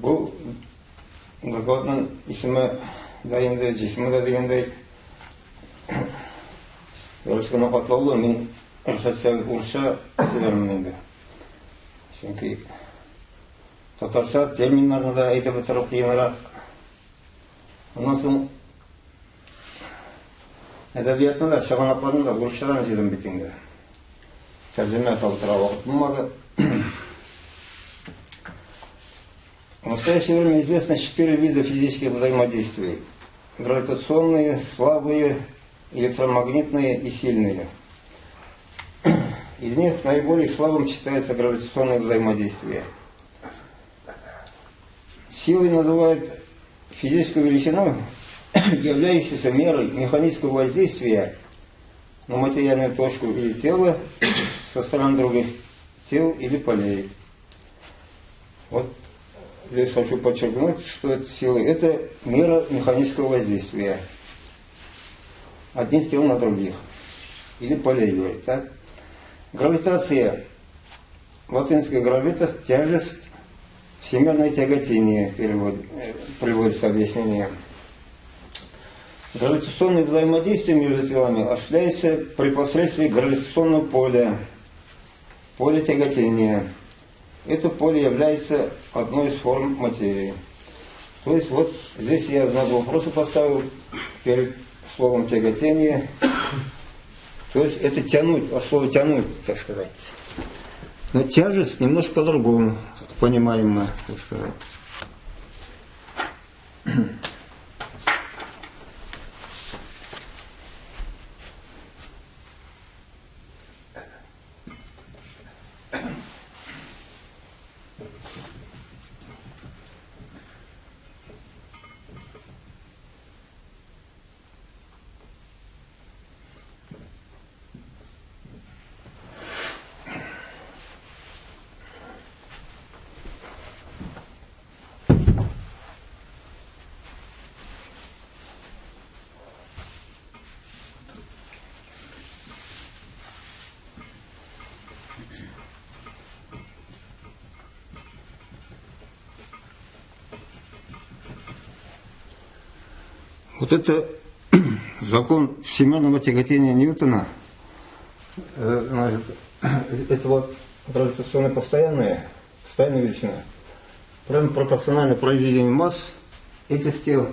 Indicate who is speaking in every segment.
Speaker 1: Bu Gagavatan ismi dayında cismida degендей Yoruşkana katlaulu men урысша сөйлермін енді. Çünkü Татарша терминдерді да айтып отыру қиынырақ. Ondan soң әдебиетті да шығанақтарын да орысшадан жедім бетіңді. Тәржіме салдыра уақыт болмады. В настоящее время известно 4 вида физических взаимодействий. Гравитационные, слабые, электромагнитные и сильные. Из них наиболее слабым считается гравитационное взаимодействие. Силой называют физическую величину, являющуюся мерой механического воздействия на материальную точку или тело со стороны других тел или полей. Вот здесь хочу подчеркнуть, что это сила, это мера механического воздействия одних тел на других или полей, говорит, так? Гравитация, латинская гравитас, тяжесть, всемирное тяготение, приводится объяснение. Гравитационное взаимодействие между телами осуществляется при посредстве гравитационного поля, поля тяготения. Это поле является одной из форм материи. То есть вот здесь я знак вопроса поставил перед словом тяготение. То есть это тянуть, от слова тянуть, так сказать. Но тяжесть немножко по-другому понимаемо, так сказать. Вот это закон всемирного тяготения Ньютона, значит, это вот гравитационная постоянная величина, прямо пропорционально произведению масс этих тел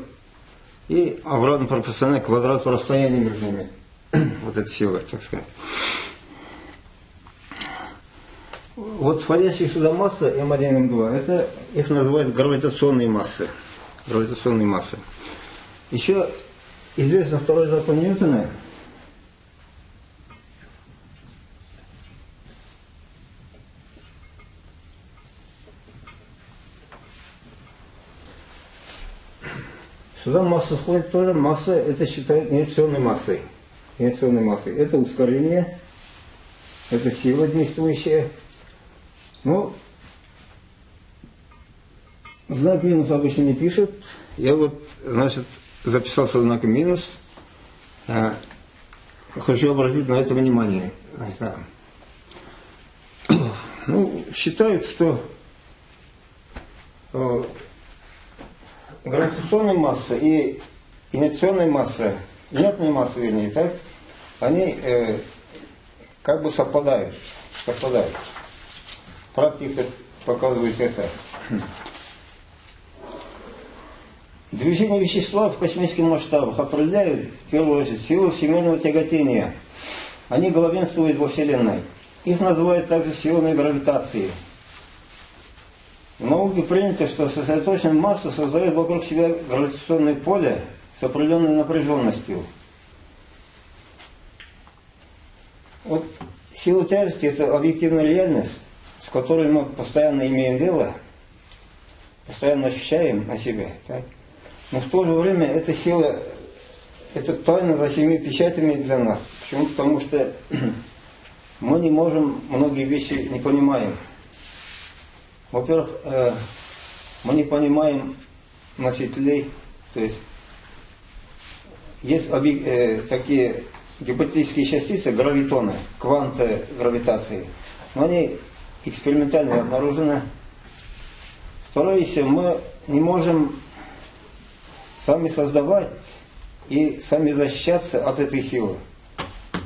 Speaker 1: и обратно пропорционально квадрату расстояния между ними. Вот эта сила, так сказать. Вот входящие сюда массы М1 и М2, это их называют гравитационные массы. Гравитационные массы. Еще известен второй закон Ньютона. Сюда масса входит тоже. Масса это считают инерционной массой. Инерционной массой. Это ускорение, это сила действующая. Ну, знак минус обычно не пишут. Я вот, значит, записал со знаком минус. Хочу обратить на это внимание. Ну, считают, что гравитационная масса и инерционная масса, инертная масса, вернее, так, они как бы совпадают. Практика показывает это. Движение вещества в космических масштабах определяют, в первую очередь, силу всемирного тяготения. Они главенствуют во Вселенной. Их называют также силами гравитации. В науке принято, что сосредоточенная масса создает вокруг себя гравитационное поле с определенной напряженностью. Вот сила тяжести – это объективная реальность, с которой мы постоянно имеем дело, постоянно ощущаем на себе. Так? Но в то же время эта сила, это тайна за 7 печатями для нас. Почему? Потому что мы не можем, многие вещи не понимаем. Во-первых, мы не понимаем носителей, то есть такие гипотетические частицы, гравитоны, кванты гравитации, но они экспериментально обнаружены. В Второе еще, мы не можем сами создавать и сами защищаться от этой силы.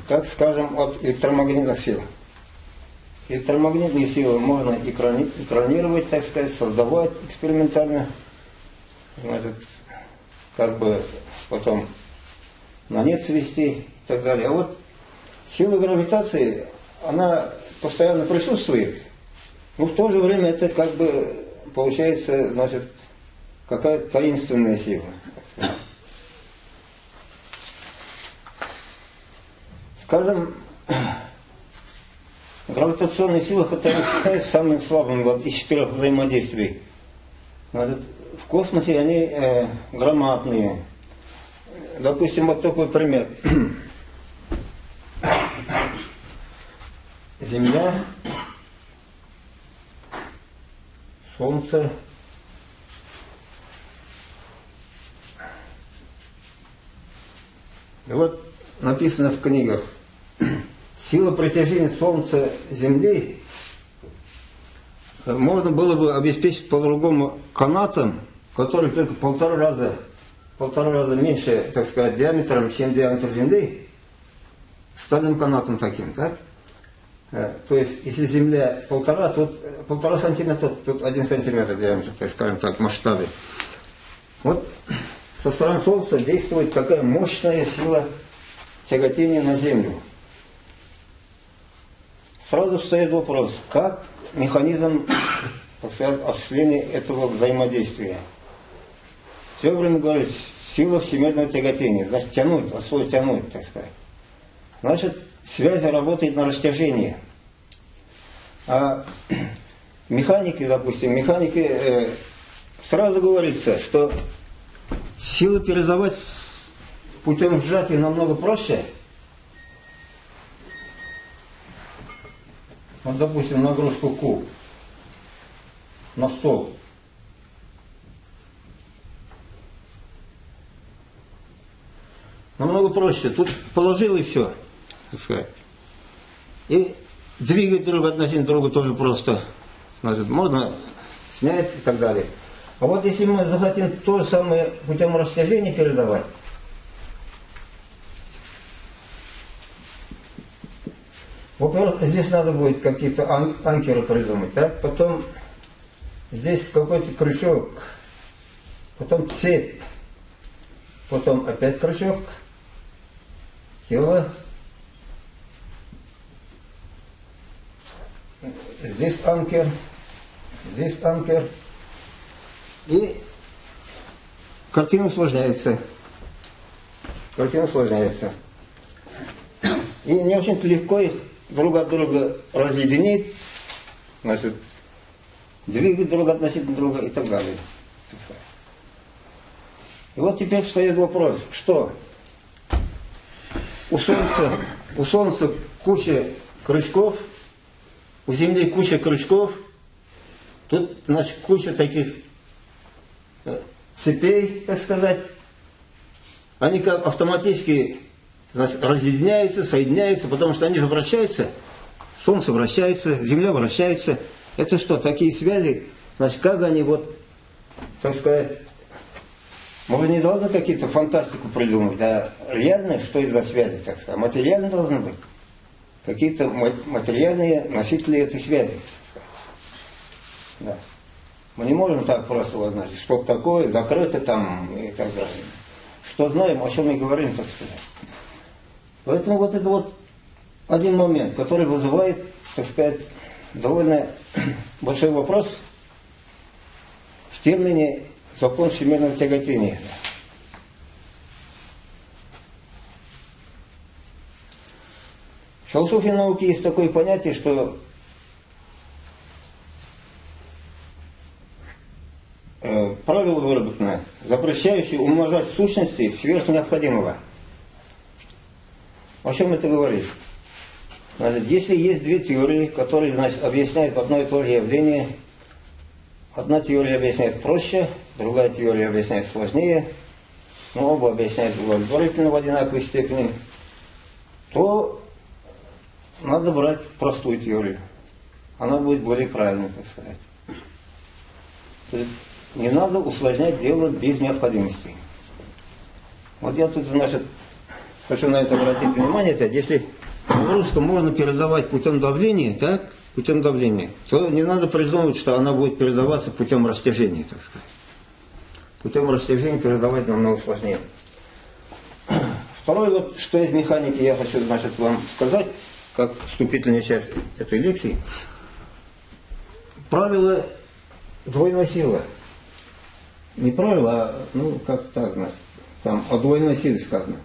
Speaker 1: Так скажем, от электромагнитных сил. Электромагнитные силы можно экранировать, так сказать, создавать экспериментально, значит, как бы потом на нет свести и так далее. А вот сила гравитации, она постоянно присутствует, но в то же время это как бы получается, значит, какая-то таинственная сила. Скажем, гравитационная сила считается самым слабым из 4 взаимодействий. Значит, в космосе они громадные. Допустим, вот такой пример. Земля, Солнце, и вот написано в книгах, сила притяжения Солнца Земли можно было бы обеспечить по-другому канатом, который только полтора раза меньше, так сказать, диаметром, чем диаметр Земли, стальным канатом таким, так? То есть, если Земля тут 1,5 сантиметра, тут 1 сантиметр диаметр, так скажем так, в масштабе. Вот со стороны Солнца действует такая мощная сила тяготения на Землю. Сразу встает вопрос, как механизм, так сказать, осуществления этого взаимодействия. Все время говорит, сила всемирного тяготения, значит, тянуть, от слова тянуть, так сказать. Значит, связь работает на растяжение. А механики, допустим, сразу говорится, что силу передавать путем сжатия намного проще. Вот, допустим, нагрузку Q на стол. Намного проще. Тут положил и все. И двигать друг относительно друга тоже просто. Значит, можно снять и так далее. А вот если мы захотим то же самое путем растяжения передавать, во-первых, здесь надо будет какие-то анкеры придумать, так? Потом здесь какой-то крючок, потом цепь, потом опять крючок, тело, здесь анкер, и картина усложняется. И не очень-то легко их друг от друга разъединить, значит, двигать друг относительно друга и так далее. И вот теперь встает вопрос, что у Солнца куча крючков, у Земли куча крючков, тут, значит, куча таких цепей, так сказать, они как автоматически, значит, разъединяются, соединяются, потому что они же вращаются, Солнце вращается, Земля вращается. Это что, такие связи? Значит, как они вот, так сказать, мы не должны какие-то фантастику придумать, да реально, что это за связи, так сказать, материально должны быть. Какие-то материальные носители этой связи. Да. Мы не можем так просто узнать, что такое, закрыто там и так далее. Что знаем, о чем мы говорим, так сказать. Поэтому вот это вот один момент, который вызывает, так сказать, довольно большой вопрос в термине закон всемирного тяготения. В философии науки есть такое понятие, что правило выработано, запрещающее умножать сущности сверх необходимого. О чем это говорит? Значит, если есть две теории, которые, значит, объясняют одно и то же явление, одна теория объясняет проще, другая теория объясняет сложнее, но оба объясняют удовлетворительно в одинаковой степени, то надо брать простую теорию. Она будет более правильной, так сказать. То есть не надо усложнять дело без необходимости. Вот я тут, значит, хочу на это обратить внимание опять. Если нагрузку можно передавать путем давления, так, путем давления, то не надо придумывать, что она будет передаваться путем растяжения, так сказать. Путем растяжения передавать намного сложнее. Второе, вот, что из механики я хочу, значит, вам сказать, как вступительная часть этой лекции. Правило двойной силы. Не правило, а, ну, как так, значит, там о двойной силе сказано.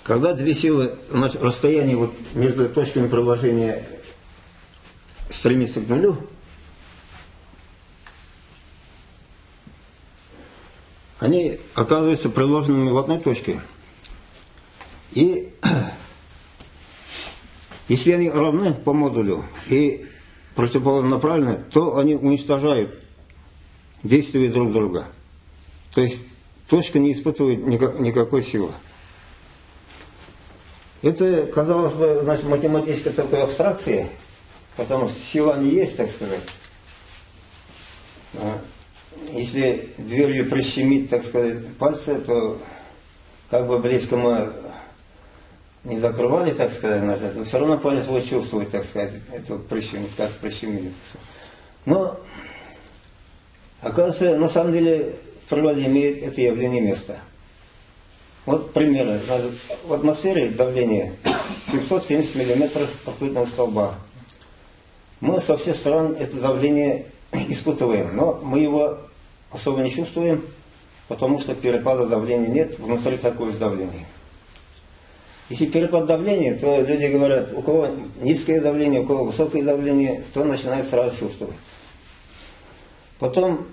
Speaker 1: Когда две силы, значит, расстояние вот между точками приложения стремится к нулю, они оказываются приложенными в одной точке. И если они равны по модулю и противоположно направлены, то они уничтожают действия друг друга. То есть точка не испытывает никакой силы. Это, казалось бы, значит, математической такой абстракции, потому что сила не есть, так сказать. Если дверью прищемить, так сказать, пальцы, то как бы близко мы не закрывали, так сказать, значит, но все равно палец будет чувствовать, так сказать, это прищемить, как прищемили. Но, оказывается, на самом деле в природе имеет это явление место. Вот примеры. В атмосфере давление 770 мм ртутного столба. Мы со всех сторон это давление испытываем, но мы его особо не чувствуем, потому что перепада давления нет, внутри такое же давление. Если перепад давления, то люди говорят, у кого низкое давление, у кого высокое давление, то начинает сразу чувствовать. Потом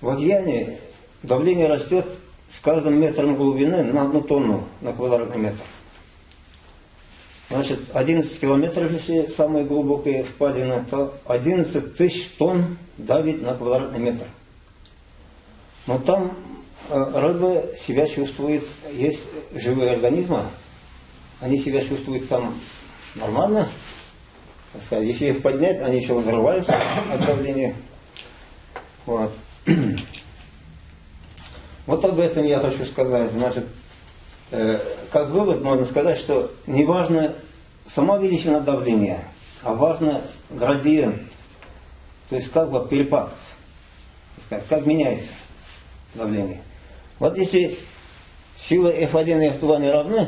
Speaker 1: в океане давление растет с каждым метром глубины на 1 тонну на квадратный метр. Значит, 11 километров, если самая глубокая впадина, то 11 тысяч тонн давит на квадратный метр. Но там рыба себя чувствует, есть живые организмы, они себя чувствуют там нормально. Так сказать, если их поднять, они еще взрываются от давления. Вот. Вот об этом я хочу сказать. Значит, как вывод можно сказать, что не важно сама величина давления, а важно градиент. То есть как бы перепад. Как меняется давление. Вот если силы F1 и F2 не равны,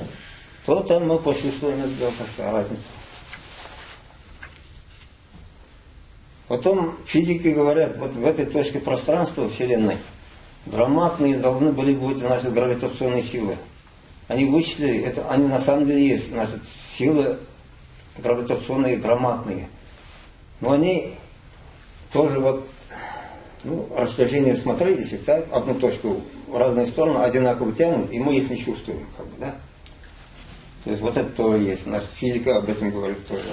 Speaker 1: то там мы почувствуем эту разницу. Потом физики говорят, вот в этой точке пространства Вселенной громадные должны были быть, значит, гравитационные силы. Они вычислили, это они на самом деле есть, значит, силы гравитационные громадные. Но они тоже вот, ну, растяжение смотрели, если так, одну точку в разные стороны одинаково тянут, и мы их не чувствуем, как бы, да? То есть вот это тоже есть. Наша физика об этом говорит тоже.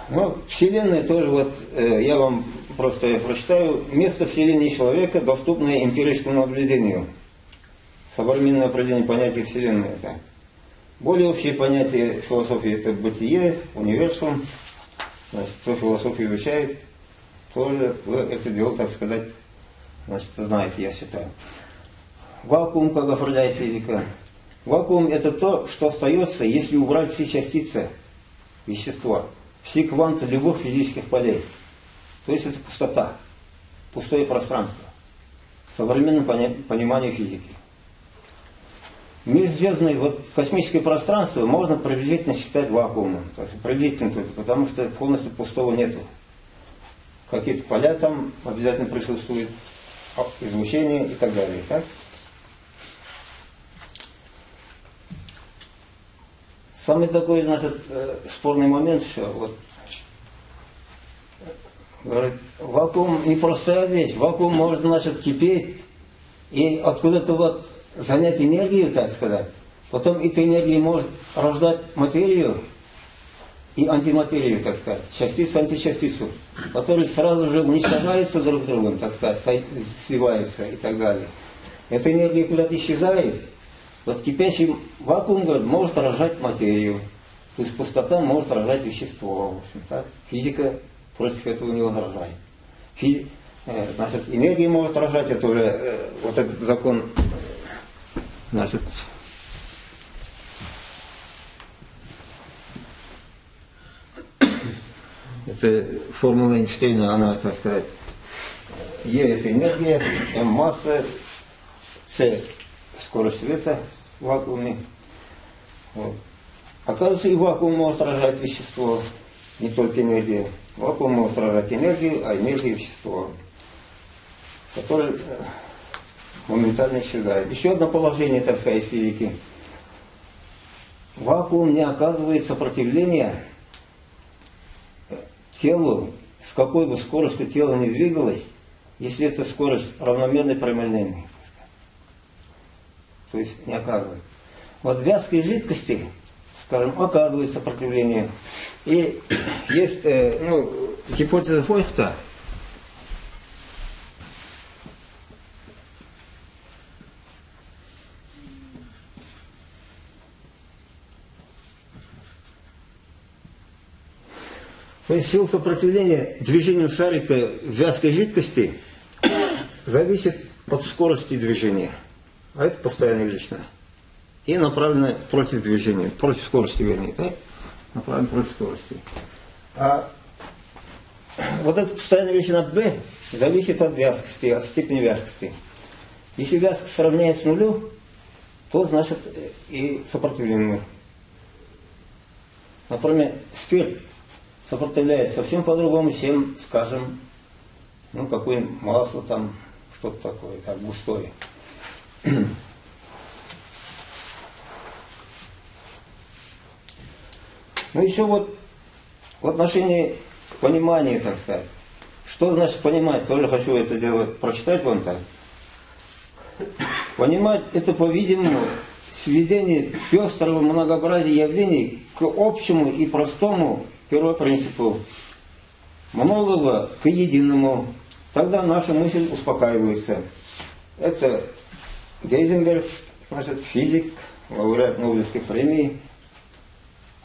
Speaker 1: Ну, Вселенная тоже, вот, я вам просто прочитаю. Место Вселенной человека, доступное эмпирическому наблюдению. Современное определение понятия Вселенной. Это. Более общее понятие философии – это бытие, универсум. Значит, кто философию изучает, тоже это дело, так сказать, значит, знаете, я считаю. Вакуум, как определяет физика. Вакуум – это то, что остается, если убрать все частицы вещества, все кванты любых физических полей. То есть это пустота, пустое пространство. В современном понимании физики. Межзвездное, вот космическое пространство можно приблизительно считать вакуумом. То есть приблизительно только, потому что полностью пустого нету. Какие-то поля там обязательно присутствуют, излучение и так далее. Так? Самый такой, значит, спорный момент, что вот, говорит, вакуум не простая вещь. Вакуум может, значит, кипеть И откуда-то вот занять энергию, так сказать. Потом эта энергия может рождать материю и антиматерию, так сказать, частицу, античастицу, которые сразу же уничтожаются друг другом, так сказать, сливаются и так далее. Эта энергия куда-то исчезает. Вот кипящий вакуум, говорит, может рождать материю. То есть пустота может рождать вещество. В общем, так? Физика против этого не возражает. Значит, энергия может рождать, это уже вот этот закон, значит, это формула Эйнштейна, она, так сказать, Е это энергия, М масса, С скорость света в вакууме. Вот. Оказывается, и вакуум может рожать вещество, не только энергия. Вакуум может рожать энергию, а энергия вещество, которое моментально исчезает. Еще одно положение, так сказать, физики. Вакуум не оказывает сопротивления телу, с какой бы скоростью тело не двигалось, если эта скорость равномерной прямолинейной. То есть не оказывает. Вот в вязкой жидкости, скажем, оказывает сопротивление. И есть гипотеза Фойхта. То есть сила сопротивления движению шарика в вязкой жидкости зависит от скорости движения. А это постоянная величина. И направлена против движения, против скорости, вернее, так? Направлена против скорости. А вот эта постоянная величина B зависит от вязкости, от степени вязкости. Если вязкость равняется нулю, то значит и сопротивление нуль. Например, спирт сопротивляется совсем по-другому, чем, скажем, какое масло там, что-то такое, так, густое. Ну еще вот в отношении понимания, так сказать. Что значит понимать? Тоже хочу это дело прочитать вам так. Понимать это, по-видимому, сведение пестрого многообразия явлений к общему и простому первопринципу. Многого к единому. Тогда наша мысль успокаивается. Это Гейзенберг, значит, физик, лауреат Нобелевской премии,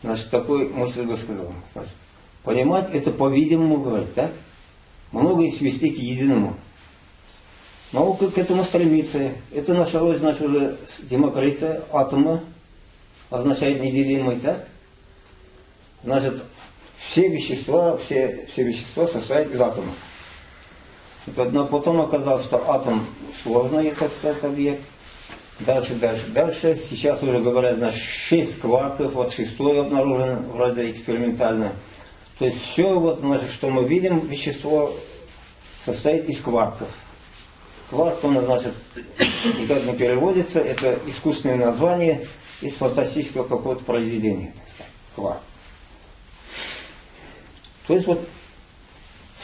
Speaker 1: значит, такой мысль высказал. Значит, понимать это, по-видимому, говорит, так? Многое свести к единому. Наука к этому стремится. Это началось, значит, уже с Демокрита, атома, означает неделимый, так? Значит, все вещества состоят из атомов. Но потом оказалось, что атом сложный, так сказать, объект. Дальше. Сейчас уже говорят, значит, 6 кварков, вот 6-й обнаружен вроде экспериментально. То есть все, вот, значит, что мы видим, вещество состоит из кварков. Кварк, он, значит, никак не переводится, это искусственное название из фантастического какого-то произведения, так сказать, кварк. То есть вот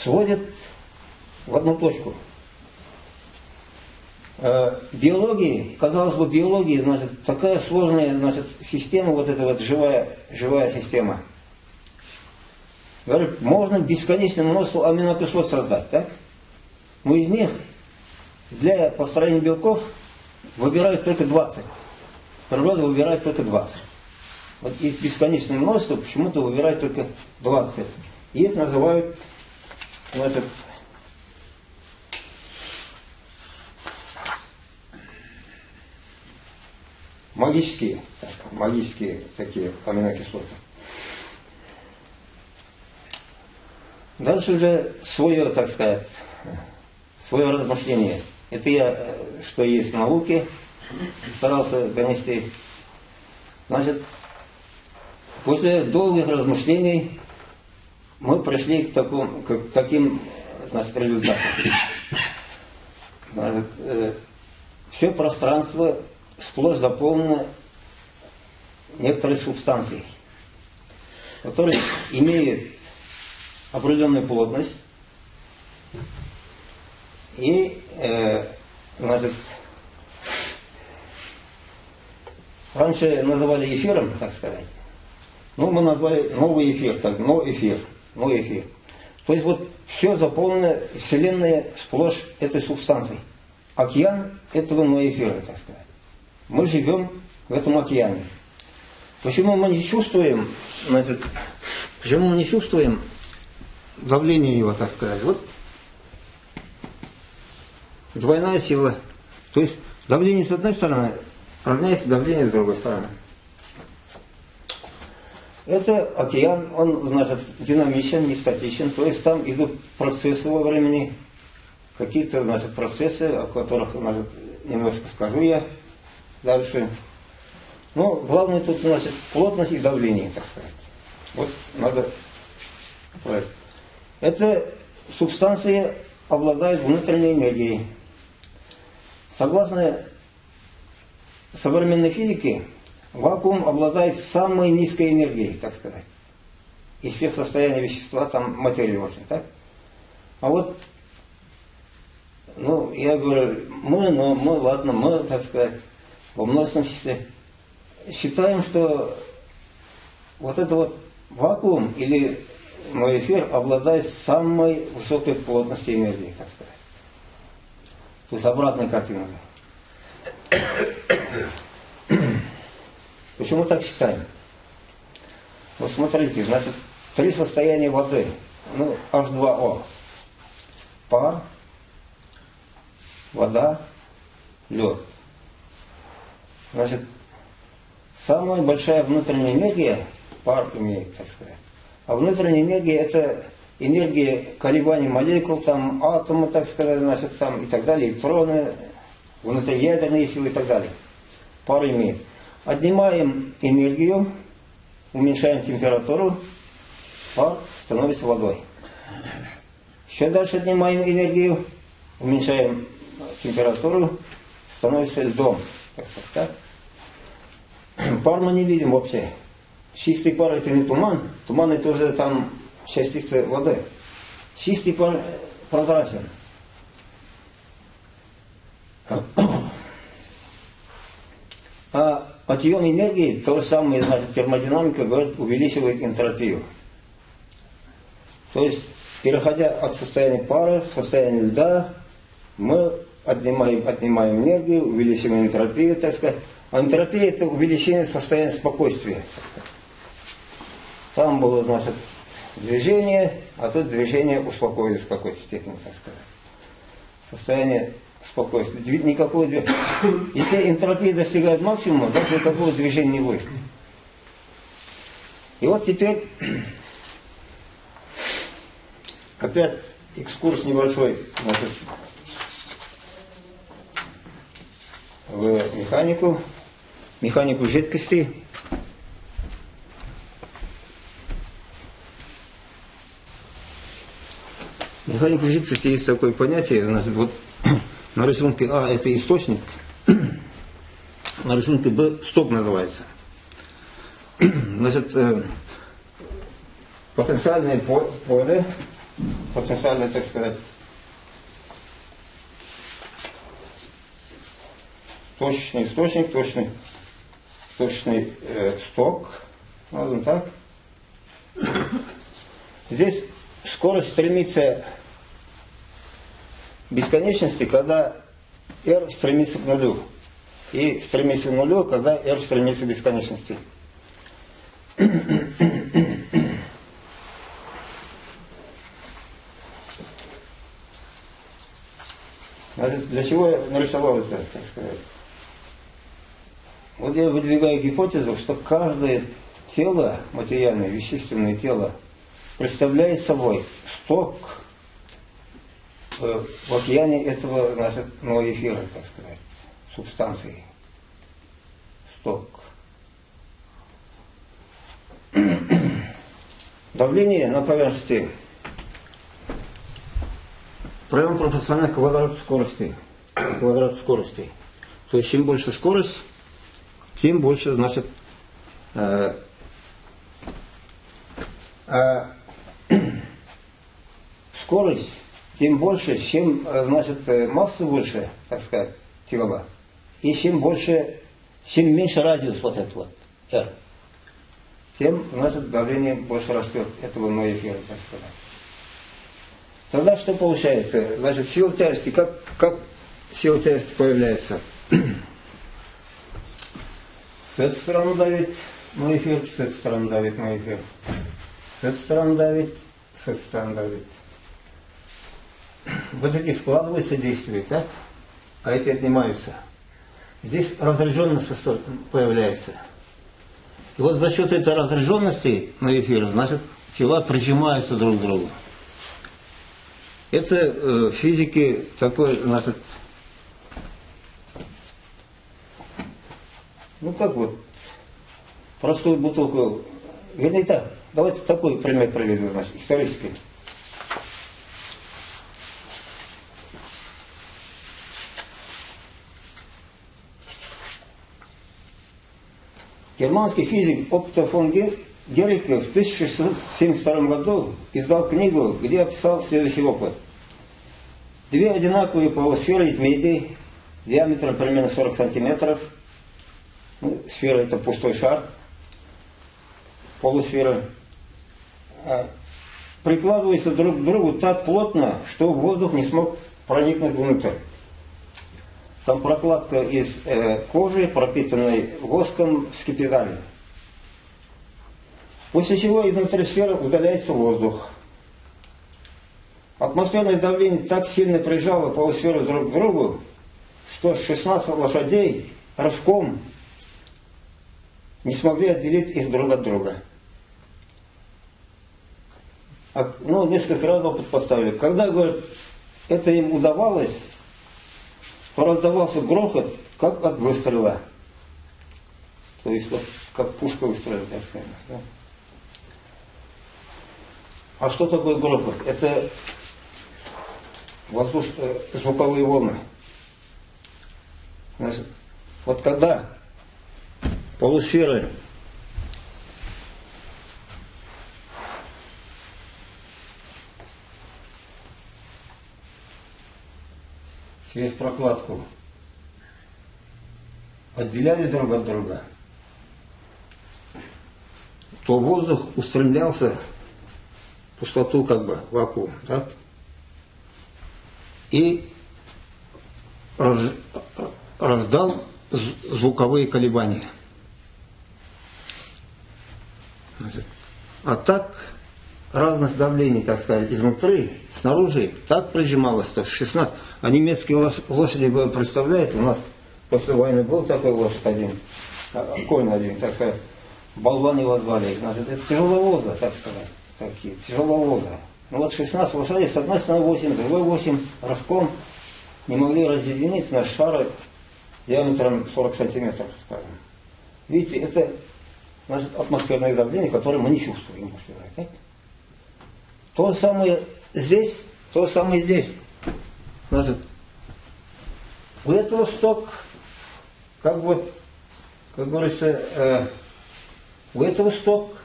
Speaker 1: сводят в одну точку. Биология, казалось бы, биология, значит, такая сложная, значит, система, вот эта вот живая система. Говорят, можно бесконечное множество аминокислот создать, так? Но из них для построения белков выбирают только 20. Природа выбирает только 20. Вот из бесконечного множества почему-то выбирают только 20. И их называют, значит, магические такие аминокислоты. Дальше уже свое, так сказать, свое размышление. Это я, что есть в науке, старался донести. Значит, после долгих размышлений мы пришли к таким, значит, результатам. Значит, все пространство сплошь заполнено некоторой субстанцией, которая имеет определенную плотность и, значит, раньше называли эфиром, так сказать. Ну, мы назвали новый эфир, так, новый эфир. То есть вот все заполнено, Вселенная сплошь этой субстанцией. Океан этого ноэфира, так сказать. Мы живем в этом океане. Почему мы не чувствуем, значит, давление его, так сказать? Вот двойная сила. То есть давление с одной стороны равняется давлению с другой стороны. Это океан, он, значит, динамичен, не статичен, то есть там идут процессы во времени, какие-то, значит, процессы, о которых, значит, немножко скажу я дальше. Но главное тут, значит, плотность и давление, так сказать. Вот надо правильно. Эта субстанция обладает внутренней энергией. Согласно современной физике, вакуум обладает самой низкой энергией, так сказать. Из всех состояний вещества, там материи очень, так? А вот, ну, я говорю, мы, так сказать, во множественном числе, считаем, что вот это вот вакуум или ноэфир обладает самой высокой плотностью энергии, так сказать. То есть обратная картина. Почему так считаем? Вот смотрите, значит, 3 состояния воды. Ну, H2O. Пар, вода, лед. Значит, самая большая внутренняя энергия пар имеет, так сказать. А внутренняя энергия – это энергия колебаний молекул, там, атомы, так сказать, значит, там, и так далее, электроны, внутриядерные силы и так далее. Пар имеет. Отнимаем энергию, уменьшаем температуру, пар становится водой. Еще дальше отнимаем энергию, уменьшаем температуру, становится льдом. Так сказать, так? Пар мы не видим вообще. Чистый пар это не туман, туман это уже там частицы воды. Чистый пар прозрачен. А отъем энергии, то же самое, значит, термодинамика, говорит, увеличивает энтропию. То есть, переходя от состояния пара в состояние льда, мы отнимаем энергию, увеличиваем энтропию, так сказать. А энтропия это увеличение состояния спокойствия, так сказать. Там было, значит, движение, а тут движение успокоилось в какой-то степени, так сказать. Состояние спокойствия. Никакого движения. Если энтропия достигает максимума, значит никакого движения не будет. И вот теперь опять экскурс небольшой, значит, в механику жидкости. Механика жидкости есть такое понятие, значит, вот на рисунке А это источник, на рисунке Б сток называется. Значит, потенциальное поле, потенциальное, так сказать, точечный источник, точечный сток, назовем так. Здесь скорость стремится к бесконечности, когда R стремится к нулю. И стремится к нулю, когда R стремится к бесконечности. Для чего я нарисовал это, так сказать? Вот я выдвигаю гипотезу, что каждое тело, материальное, вещественное тело, представляет собой сток в океане этого, значит, ноэфира, так сказать, субстанции. Сток. Давление на поверхности прямо пропорционально квадрату скорости. То есть чем больше скорость, тем больше, значит, скорость, тем больше, чем, значит, масса выше, так сказать, тела. И чем больше чем меньше радиус вот этот вот, R, тем, значит, давление больше растет этого ноэфира, так сказать. Тогда что получается? Значит, сила тяжести, как сила тяжести появляется? С этой стороны давит ноэфир, с этой стороны давит ноэфир. С этой стороны давит, с этой стороны давит. Вот эти складываются действия, так? А эти отнимаются. Здесь разряженность появляется. И вот за счет этой разряженности ноэфира, значит, тела прижимаются друг к другу. Это в физике такой, значит, ну как вот, простую бутылку, вернее так, давайте такой пример приведу, значит, исторический. Германский физик Отто фон Герicke в 1672 году издал книгу, где описал следующий опыт. Две одинаковые полусферы из меди, диаметром примерно 40 сантиметров. Ну, сфера — это пустой шар. Полусфера прикладываются друг к другу так плотно, что воздух не смог проникнуть внутрь. Там прокладка из кожи, пропитанной воском, скипидали. После чего изнутри сферы удаляется воздух. Атмосферное давление так сильно прижало полусферу друг к другу, что 16 лошадей рывком не смогли отделить их друг от друга. Ну, несколько раз опыт поставили. Когда, говорят, это им удавалось, то раздавался грохот, как от выстрела. То есть, вот, как пушка выстрелила, так сказать. Да? А что такое грохот? Это звуковые волны. Значит, вот когда полусферы через прокладку отделяли друг от друга, то воздух устремлялся в пустоту, как бы, вакуум, так? И раздал звуковые колебания. А так разность давлений, так сказать, изнутри, снаружи, так прижималось, что 16. А немецкие лошади, вы представляете, у нас после войны был такой лошадь один, конь один, так сказать, болван его звали, значит, это тяжеловоза, так сказать, такие, тяжеловоза. Ну вот 16 лошадей, с одной стороны 8, с другой 8, рывком не могли разъединиться на шары диаметром 40 сантиметров, скажем. Видите, это, значит, атмосферное давление, которое мы не чувствуем. Так? То же самое здесь, то же самое здесь. Значит, у этого сток, как вот, как говорится, у этого сток,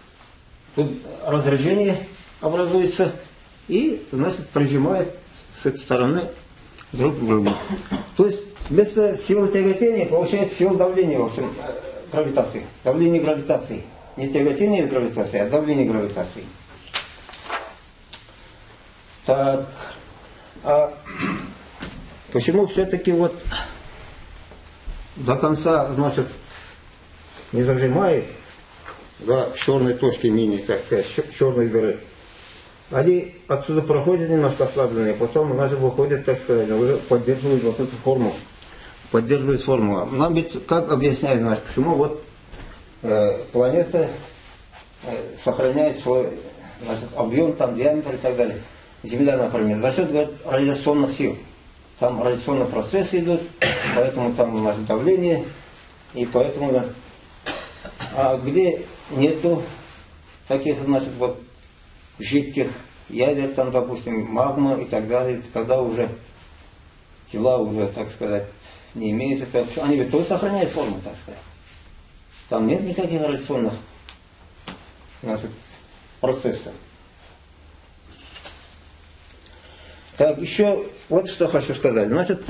Speaker 1: тут разряжение образуется и, значит, прижимает с этой стороны друг к другу. То есть вместо силы тяготения получается сила давления, в общем, гравитации. Давление гравитации. Не тяготение гравитации, а давление гравитации. Так, а почему все-таки вот до конца, значит, не зажимает до черной точки мини, так сказать, черной дыры? Они отсюда проходят немножко ослабленные, потом, значит, выходят, так сказать, уже поддерживают вот эту форму. Поддерживают форму. Нам ведь как объясняют, значит, почему вот планета сохраняет свой, значит, объем, там, диаметр и так далее. Земля, например, за счет, говорят, радиационных сил. Там радиационные процессы идут, поэтому там, значит, давление, и поэтому, да. А где нету таких, значит, вот жидких ядер, там, допустим, магма и так далее, когда уже тела уже, так сказать, не имеют это, они ведь тоже сохраняют форму, так сказать. Там нет никаких радиационных, значит, процессов. Так, еще вот что хочу сказать. Значит,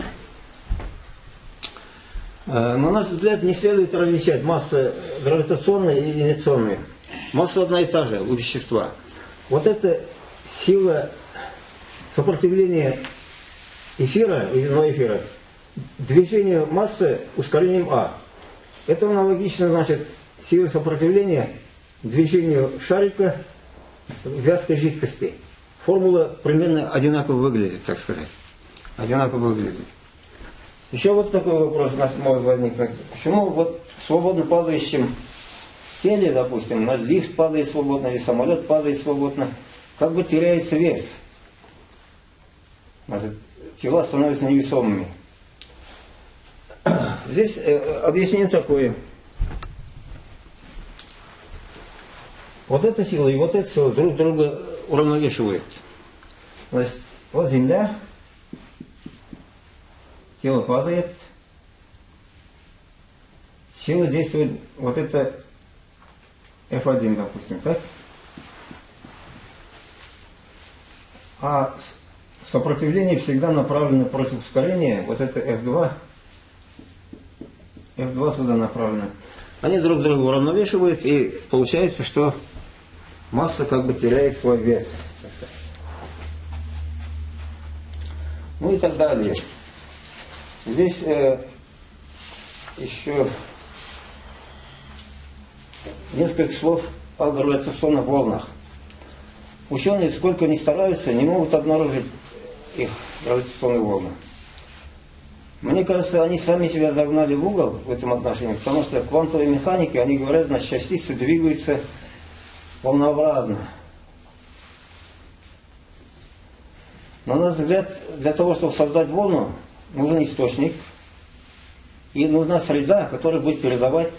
Speaker 1: На наш взгляд, не следует различать массы гравитационные и инерционные. Масса одна и та же у вещества. Вот эта сила сопротивления эфира или ноэфира движению массы ускорением А. Это аналогично, значит, силе сопротивления движению шарика в вязкой жидкости. Формула примерно одинаково выглядит, так сказать. Одинаково выглядит. Еще вот такой вопрос у нас может возникнуть. Почему вот в свободно падающем теле, допустим, наш лифт падает свободно или самолет падает свободно, как бы теряется вес? Значит, тела становятся невесомыми. Здесь объяснение такое. Вот эта сила и вот эта сила друг друга уравновешивают. Значит, вот Земля, тело падает, сила действует, вот это F1, допустим, так? А сопротивление всегда направлено против ускорения, вот это F2, F2 сюда направлено. Они друг друга уравновешивают, и получается, что масса как бы теряет свой вес. Ну и так далее. Здесь еще несколько слов о гравитационных волнах. Ученые, сколько ни стараются, не могут обнаружить их гравитационные волны. Мне кажется, они сами себя загнали в угол в этом отношении, потому что в квантовой механике, они говорят, значит, частицы двигаются волнообразно. На наш взгляд, для того, чтобы создать волну, нужен источник и нужна среда, которая будет передавать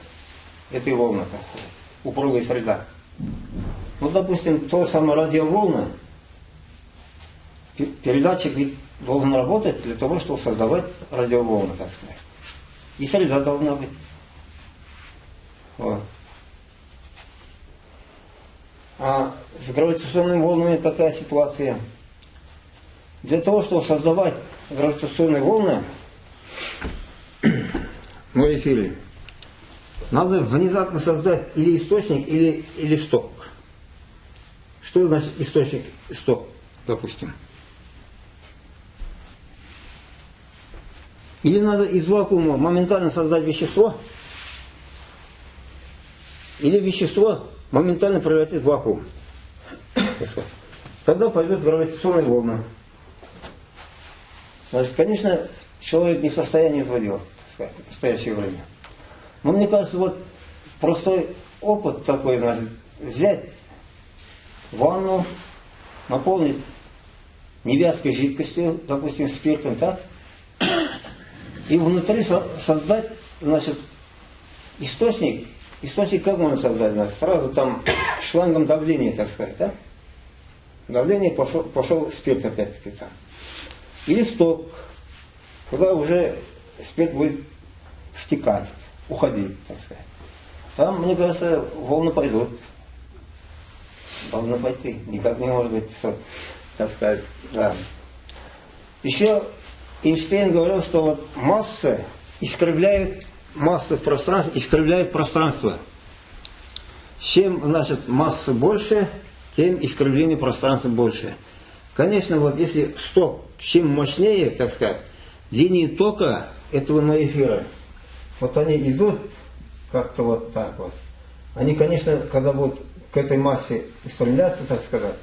Speaker 1: этой волны, так сказать, упругая среда. Ну, допустим, то самое радиоволны, передатчик должен работать для того, чтобы создавать радиоволны, так сказать. И среда должна быть. Вот. А с гравитационными волнами какая ситуация? Для того, чтобы создавать гравитационные волны в эфире, надо внезапно создать или источник, или сток. Что значит источник и сток, допустим? Или надо из вакуума моментально создать вещество, или вещество моментально превратить в вакуум. Тогда пойдут гравитационные волны. Значит, конечно, человек не в состоянии этого делать, так сказать, в настоящее время. Но мне кажется, вот простой опыт такой, значит, взять ванну, наполнить невязкой жидкостью, допустим, спиртом, так? И внутри создать, значит, источник. Источник как можно создать? Значит, сразу там шлангом давления, так сказать, так? Давление пошел спирт опять-таки там. Или сток, куда уже спирт будет втекать, уходить, так сказать. Там, мне кажется, волны пойдут. Должны пойти. Никак не может быть, так сказать, да. Еще Эйнштейн говорил, что вот масса искривляет, масса в пространстве искривляет пространство. Чем, значит, масса больше, тем искривление пространства больше. Конечно, вот если сток чем мощнее, так сказать, линии тока этого ноэфира, вот они идут как-то вот так вот. Они, конечно, когда будут к этой массе устремляться, так сказать,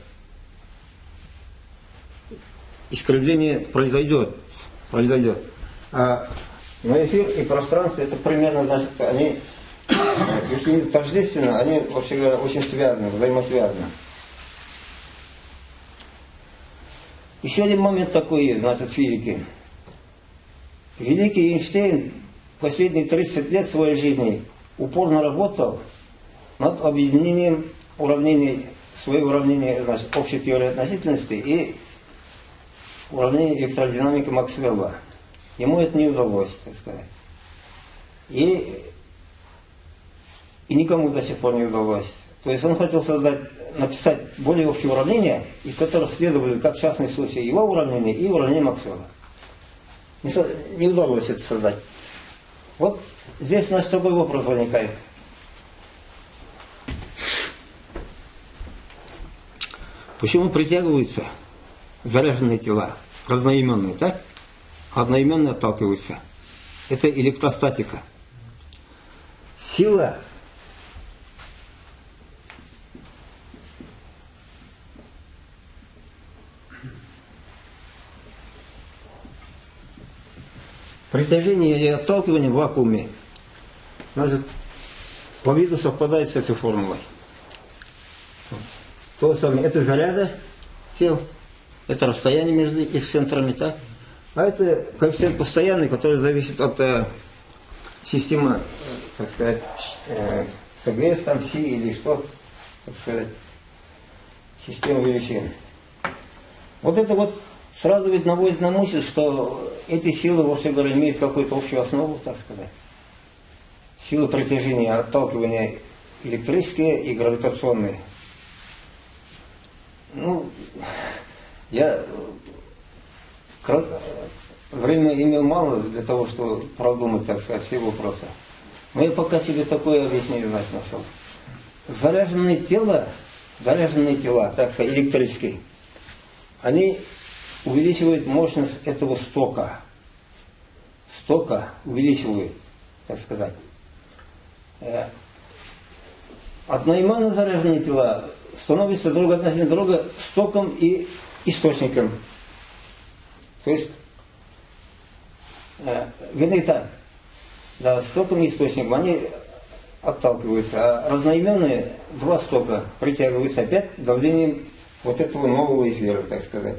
Speaker 1: искривление произойдет. А ноэфир и пространство, это примерно, значит, они, если не тождественно, они, вообще говоря, очень связаны, взаимосвязаны. Еще один момент такой есть, значит, в физике. Великий Эйнштейн последние 30 лет своей жизни упорно работал над объединением уравнений, своего уравнения, значит, общей теории относительности и уравнения электродинамики Максвелла. Ему это не удалось, так сказать. И никому до сих пор не удалось. То есть он хотел написать более общие уравнения, из которых следовали, как в частном случае, его уравнения и уравнения Максвелла. Не удалось это создать. Вот здесь у нас такой вопрос возникает. Почему притягиваются заряженные тела, разноименные, так? Одноименные отталкиваются. Это электростатика. Сила притяжения или отталкивания в вакууме, значит, по виду совпадает с этой формулой. То самое, это заряда тел, это расстояние между их центрами, так? А это коэффициент постоянный, который зависит от системы, так сказать, СГС, там, Си или что, так сказать, система величин. Вот это вот сразу ведь наводит на мысль, что эти силы, вообще говоря, имеют какую-то общую основу, так сказать. Силы притяжения, отталкивания электрические и гравитационные. Ну, я время имел мало для того, чтобы продумать, так сказать, все вопросы. Но я пока себе такое объяснение, значит, нашел. Заряженные тела, так сказать, электрические, они увеличивают мощность этого стока. Стока увеличивают, так сказать. Одноименно заряженные тела становятся друг относительно друга стоком и источником. То есть, вернее так, да, стоком и источником они отталкиваются, а разноименные два стока притягиваются опять давлением вот этого нового эфира, так сказать.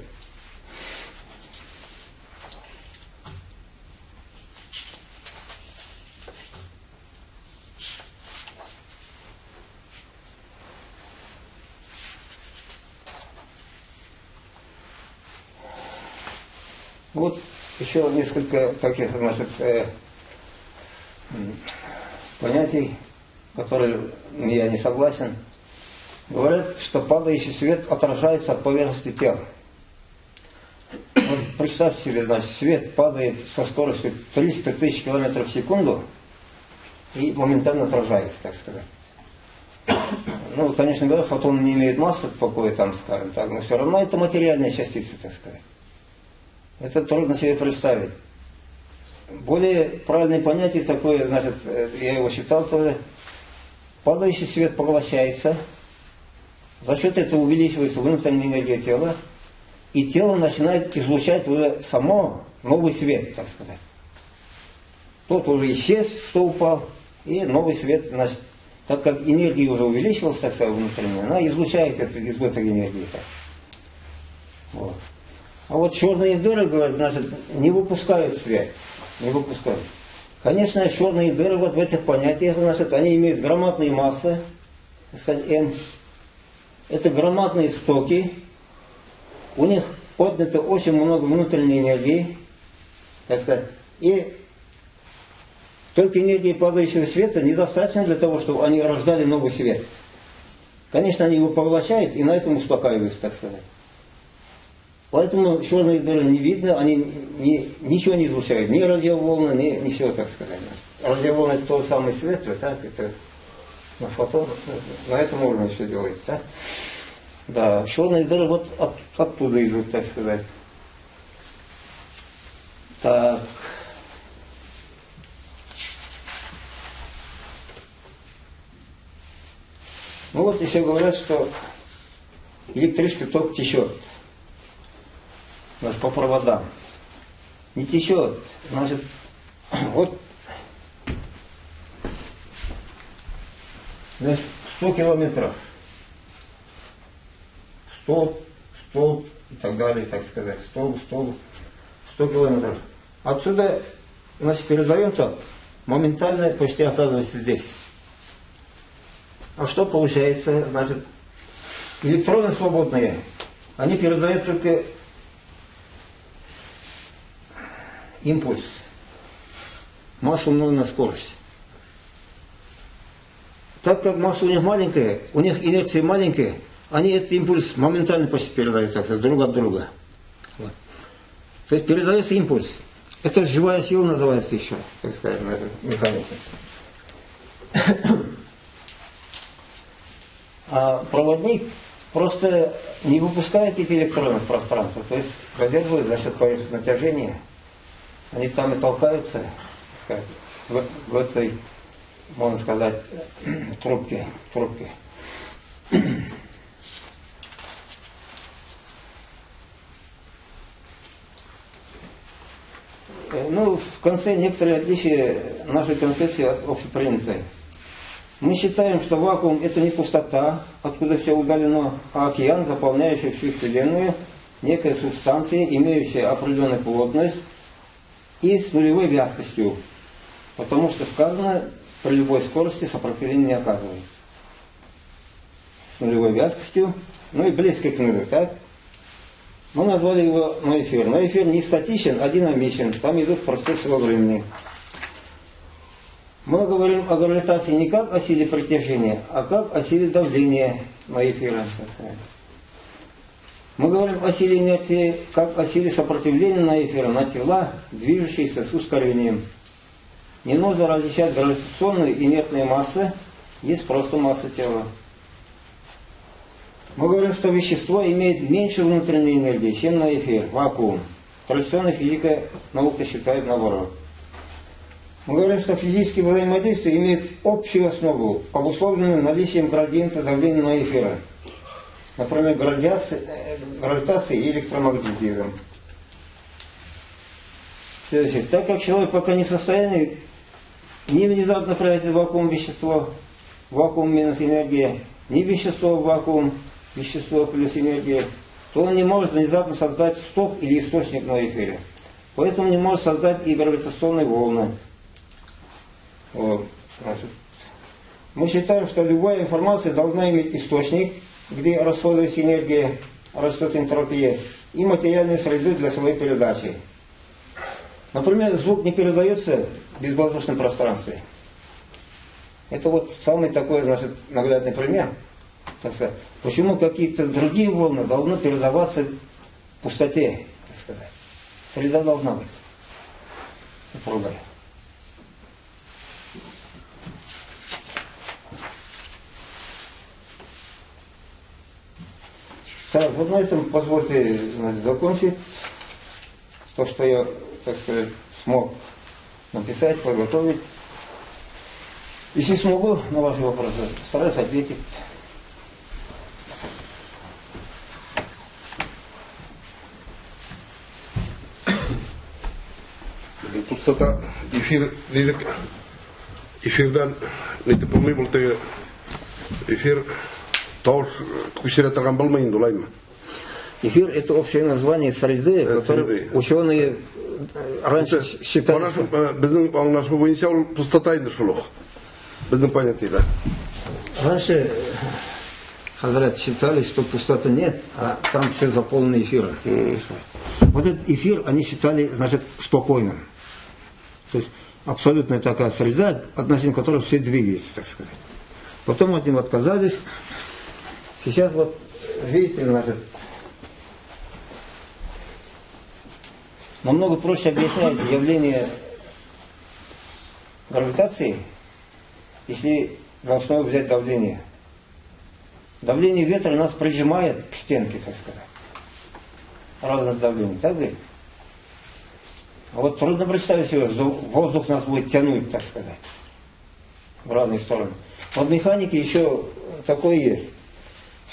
Speaker 1: Вот еще несколько таких, значит, понятий, которые я не согласен. Говорят, что падающий свет отражается от поверхности тела. Вот представьте себе, значит, свет падает со скоростью 300 тысяч километров в секунду и моментально отражается, так сказать. Ну, конечно говоря, фотоны не имеют массы покоя, там, скажем так, но все равно это материальные частицы, так сказать. Это трудно себе представить. Более правильное понятие такое, значит, я его считал тоже. Падающий свет поглощается, за счет этого увеличивается внутренняя энергия тела, и тело начинает излучать уже само новый свет, так сказать. Тот уже исчез, что упал, и новый свет, значит, так как энергия уже увеличилась, так сказать, внутренняя, она излучает этот избыток энергии. Так. Вот. А вот черные дыры, говорят, значит, не выпускают свет. Не выпускают. Конечно, черные дыры вот в этих понятиях, значит, они имеют громадные массы, так сказать, М. Это громадные стоки. У них отнято очень много внутренней энергии, так сказать. И только энергии падающего света недостаточно для того, чтобы они рождали новый свет. Конечно, они его поглощают и на этом успокаиваются, так сказать. Поэтому черные дыры не видно, они ничего не излучают, ни радиоволны, ни ничего, так сказать. Радиоволны это тот самый свет, так, это на фотон, на этом уровне все делается, так? Да, черные дыры вот оттуда идут, так сказать. Так. Ну вот еще говорят, что электрический ток течет. Значит, по проводам. Не течет. Значит, вот 100 километров. Столб и так далее, так сказать. Столб, 100 километров. Отсюда, значит, передаем ток. Моментально почти оказывается здесь. А что получается? Значит, электроны свободные, они передают только импульс, массу умноженную на скорость. Так как масса у них маленькая, у них инерция маленькая, они этот импульс моментально почти передают, так сказать, друг от друга. Вот. То есть передается импульс. это живая сила называется еще, так сказать, механика. А проводник просто не выпускает эти электроны в пространство, то есть задерживает за счет поверхностного натяжения. Они там и толкаются, так сказать, в этой, можно сказать, трубке. Ну, в конце некоторые отличия нашей концепции от общепринятой. Мы считаем, что вакуум это не пустота, откуда все удалено, а океан, заполняющий всю Вселенную, некая субстанция, имеющая определенную плотность и с нулевой вязкостью. Потому что сказано, при любой скорости сопротивление не оказывает. С нулевой вязкостью, ну и близко к нулю, так? Мы назвали его ноэфир. Ноэфир не статичен, а динамичен. Там идут процессы во времени. Мы говорим о гравитации не как о силе притяжения, а как о силе давления ноэфира. Мы говорим о силе инерции как о силе сопротивления ноэфира на тела, движущиеся с ускорением. Не нужно различать гравитационную и инертную массы, есть просто масса тела. Мы говорим, что вещество имеет меньше внутренней энергии, чем ноэфир, вакуум. Традиционная физика наука считает наоборот. Мы говорим, что физические взаимодействия имеют общую основу, обусловленную наличием градиента давления ноэфира. Например, гравитация и электромагнетизм. Следующее. Так как человек пока не в состоянии ни внезапно превратить в вакуум вещество, вакуум минус энергия, ни вещество в вакуум, вещество плюс энергия, то он не может внезапно создать сток или источник на эфире. Поэтому не может создать и гравитационные волны. Вот. Мы считаем, что любая информация должна иметь источник, где расходуется энергия, растет энтропия, и материальную среду для своей передачи. Например, звук не передается в безвоздушном пространстве. Это вот самый такой, значит, наглядный пример. Так сказать. Почему какие-то другие волны должны передаваться в пустоте, так сказать. Среда должна быть. Другая. Так, вот на этом позвольте, значит, закончить то, что я, так сказать, смог написать, подготовить. Если смогу на ваши вопросы, стараюсь ответить.
Speaker 2: Tuosta эфирдан niitä pomimulta эфир тоор кусиратарган болмайын дулайма.
Speaker 1: Эфир – это общее название среды, которое ученые раньше считали, что...
Speaker 2: Біздің аңлашма бойынша ол пустота енді шулық. Біздің понятиеда.
Speaker 1: Раньше Хазрат считали, что пустоты нет, а там все заполнено эфиром. Вот этот эфир они считали, значит, спокойным. То есть абсолютная такая среда, относительно которой все двигаются, так сказать. Потом от него отказались. Сейчас вот, видите, значит, намного проще объясняется явление гравитации, если за основу взять давление. Давление ветра нас прижимает к стенке, так сказать. Разность давлений, так ведь? А вот трудно представить себе, что воздух нас будет тянуть, так сказать, в разные стороны. Вот в механике еще такое есть.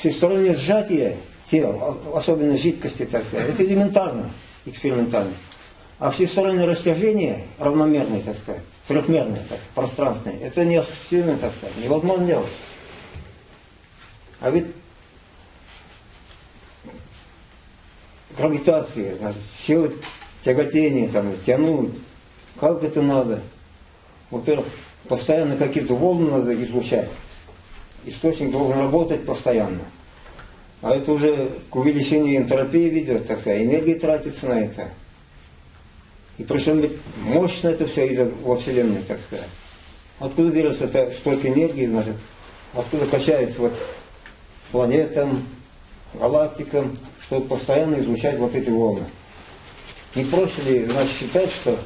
Speaker 1: Всестороннее сжатие тела, особенно жидкости, так сказать, это элементарно, экспериментально. А всестороннее растяжение, равномерное, так сказать, трехмерное, так сказать, пространственное, это неосуществимое, так сказать, невозможно делать. А ведь гравитация, значит, силы тяготения, там, тянуть, как это надо? Во-первых, постоянно какие-то волны надо излучать. Источник должен работать постоянно. А это уже к увеличению энтропии ведет, так сказать, энергия тратится на это. И причем ведь мощно это все идет во Вселенную, так сказать. Откуда берется это столько энергии, значит, откуда качается вот планетам, галактикам, чтобы постоянно излучать вот эти волны. Не проще ли нас считать, что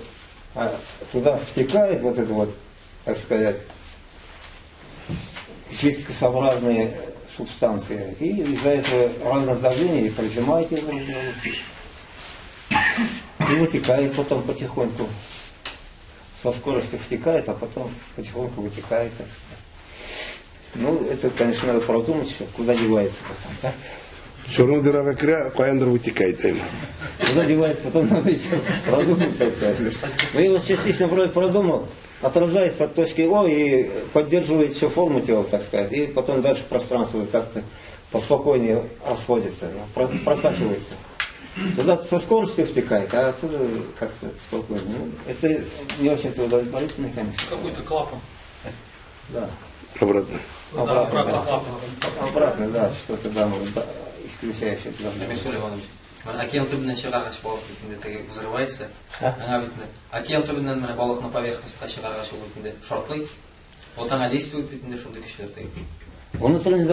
Speaker 1: туда втекает вот это вот, так сказать, жидкосообразные субстанции, и из-за этого разное давление, и прижимаете друг к другу, и вытекает потом потихоньку. Со скоростью втекает, а потом потихоньку вытекает, так сказать. Ну, это, конечно, надо продумать еще, куда девается потом, так?
Speaker 2: Черная дыра в икре, коэндер вытекает.
Speaker 1: Куда девается, потом надо еще продумать, так сказать. Но я вот частично вроде продумал, отражается от точки О и поддерживает всю форму тела, так сказать, и потом дальше пространство как-то поспокойнее расходится, просачивается. Туда со скоростью втекает, а оттуда как-то спокойно. Ну, это не очень-то удовлетворительно, конечно.
Speaker 3: Какой-то клапан.
Speaker 1: Да.
Speaker 2: Обратно.
Speaker 3: Обратно
Speaker 1: Да.
Speaker 3: клапан.
Speaker 1: Обратно, да, что-то да, исключающее.
Speaker 4: Мисуль Иванович, океан түбінен шығарғаш балық ретінде взрывается, аңа бетінде. Океан түбінен міне балық на поверхностьқа шығарғаш ретінде шортлый. Вот аңа действует бетінде шундай күштер теги.
Speaker 1: Внутреннее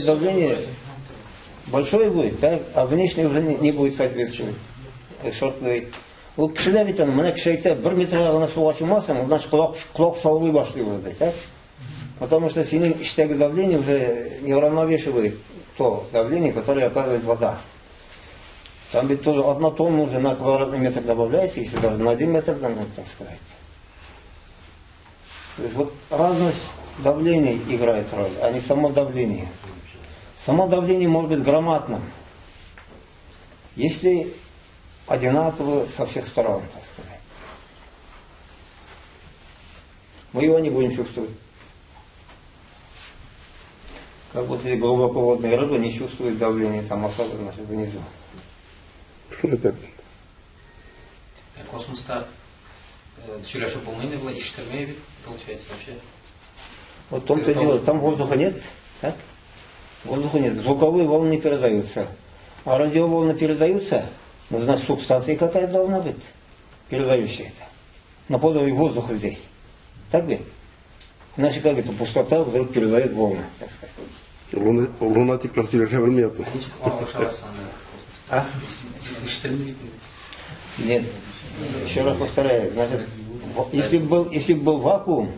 Speaker 1: давление большое будет, так? А внешне уже не будет соответствовать. Шортлый. Ол кішіде бітін, мына кіші айтты, 1 метрға ғана суға шумасың, значит құлақ шаулай башлайды, так? Потому что синим иштегі давление уже не уравновешивает то давление, которое оказывает вода. Там ведь тоже 1 тонна уже на квадратный метр добавляется, если даже на 1 метр, так сказать. То есть вот разность давлений играет роль, а не само давление. Само давление может быть громадным, если одинаково со всех сторон, так сказать. Мы его не будем чувствовать. Как будто глубоководные рыбы не чувствуют давление там, особенно внизу.
Speaker 2: Что это?
Speaker 4: Космоста сөйлешіп болмайды, былай ешкірмей получается вообще.
Speaker 1: Вот в том-то дело, там воздуха нет, так? Воздуха нет, звуковые волны не передаются. А радиоволны передаются, ну, значит, субстанция какая-то должна быть, передающая это. Наподобие воздуха здесь. Так ведь? Иначе как это, пустота вдруг передает волны, так сказать.
Speaker 2: Лунатик сөйлеше білмейді.
Speaker 1: А? Нет. Еще раз повторяю, значит, если бы был вакуум,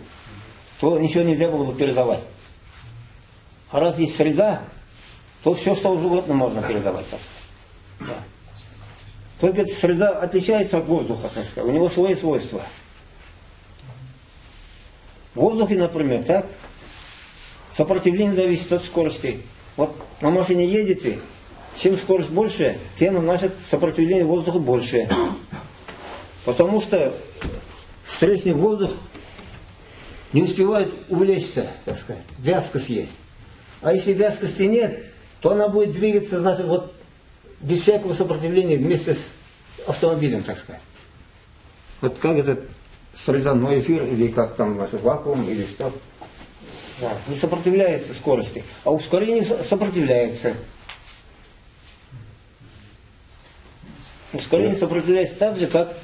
Speaker 1: то ничего нельзя было бы передавать. А раз есть среда, то все, что угодно можно передавать. Так сказать. Да. Только эта среда отличается от воздуха, так сказать. У него свои свойства. В воздухе, например, так, сопротивление зависит от скорости. Вот на машине едете, чем скорость больше, тем, значит, сопротивление воздуха больше. Потому что встречный воздух не успевает увлечься, так сказать, вязкость есть. А если вязкости нет, то она будет двигаться, значит, вот без всякого сопротивления вместе с автомобилем, так сказать. Вот как этот среданной эфир, или как там, значит, вакуум, или что. Да, не сопротивляется скорости, а ускорение сопротивляется. Ускорение сопротивляется так же, как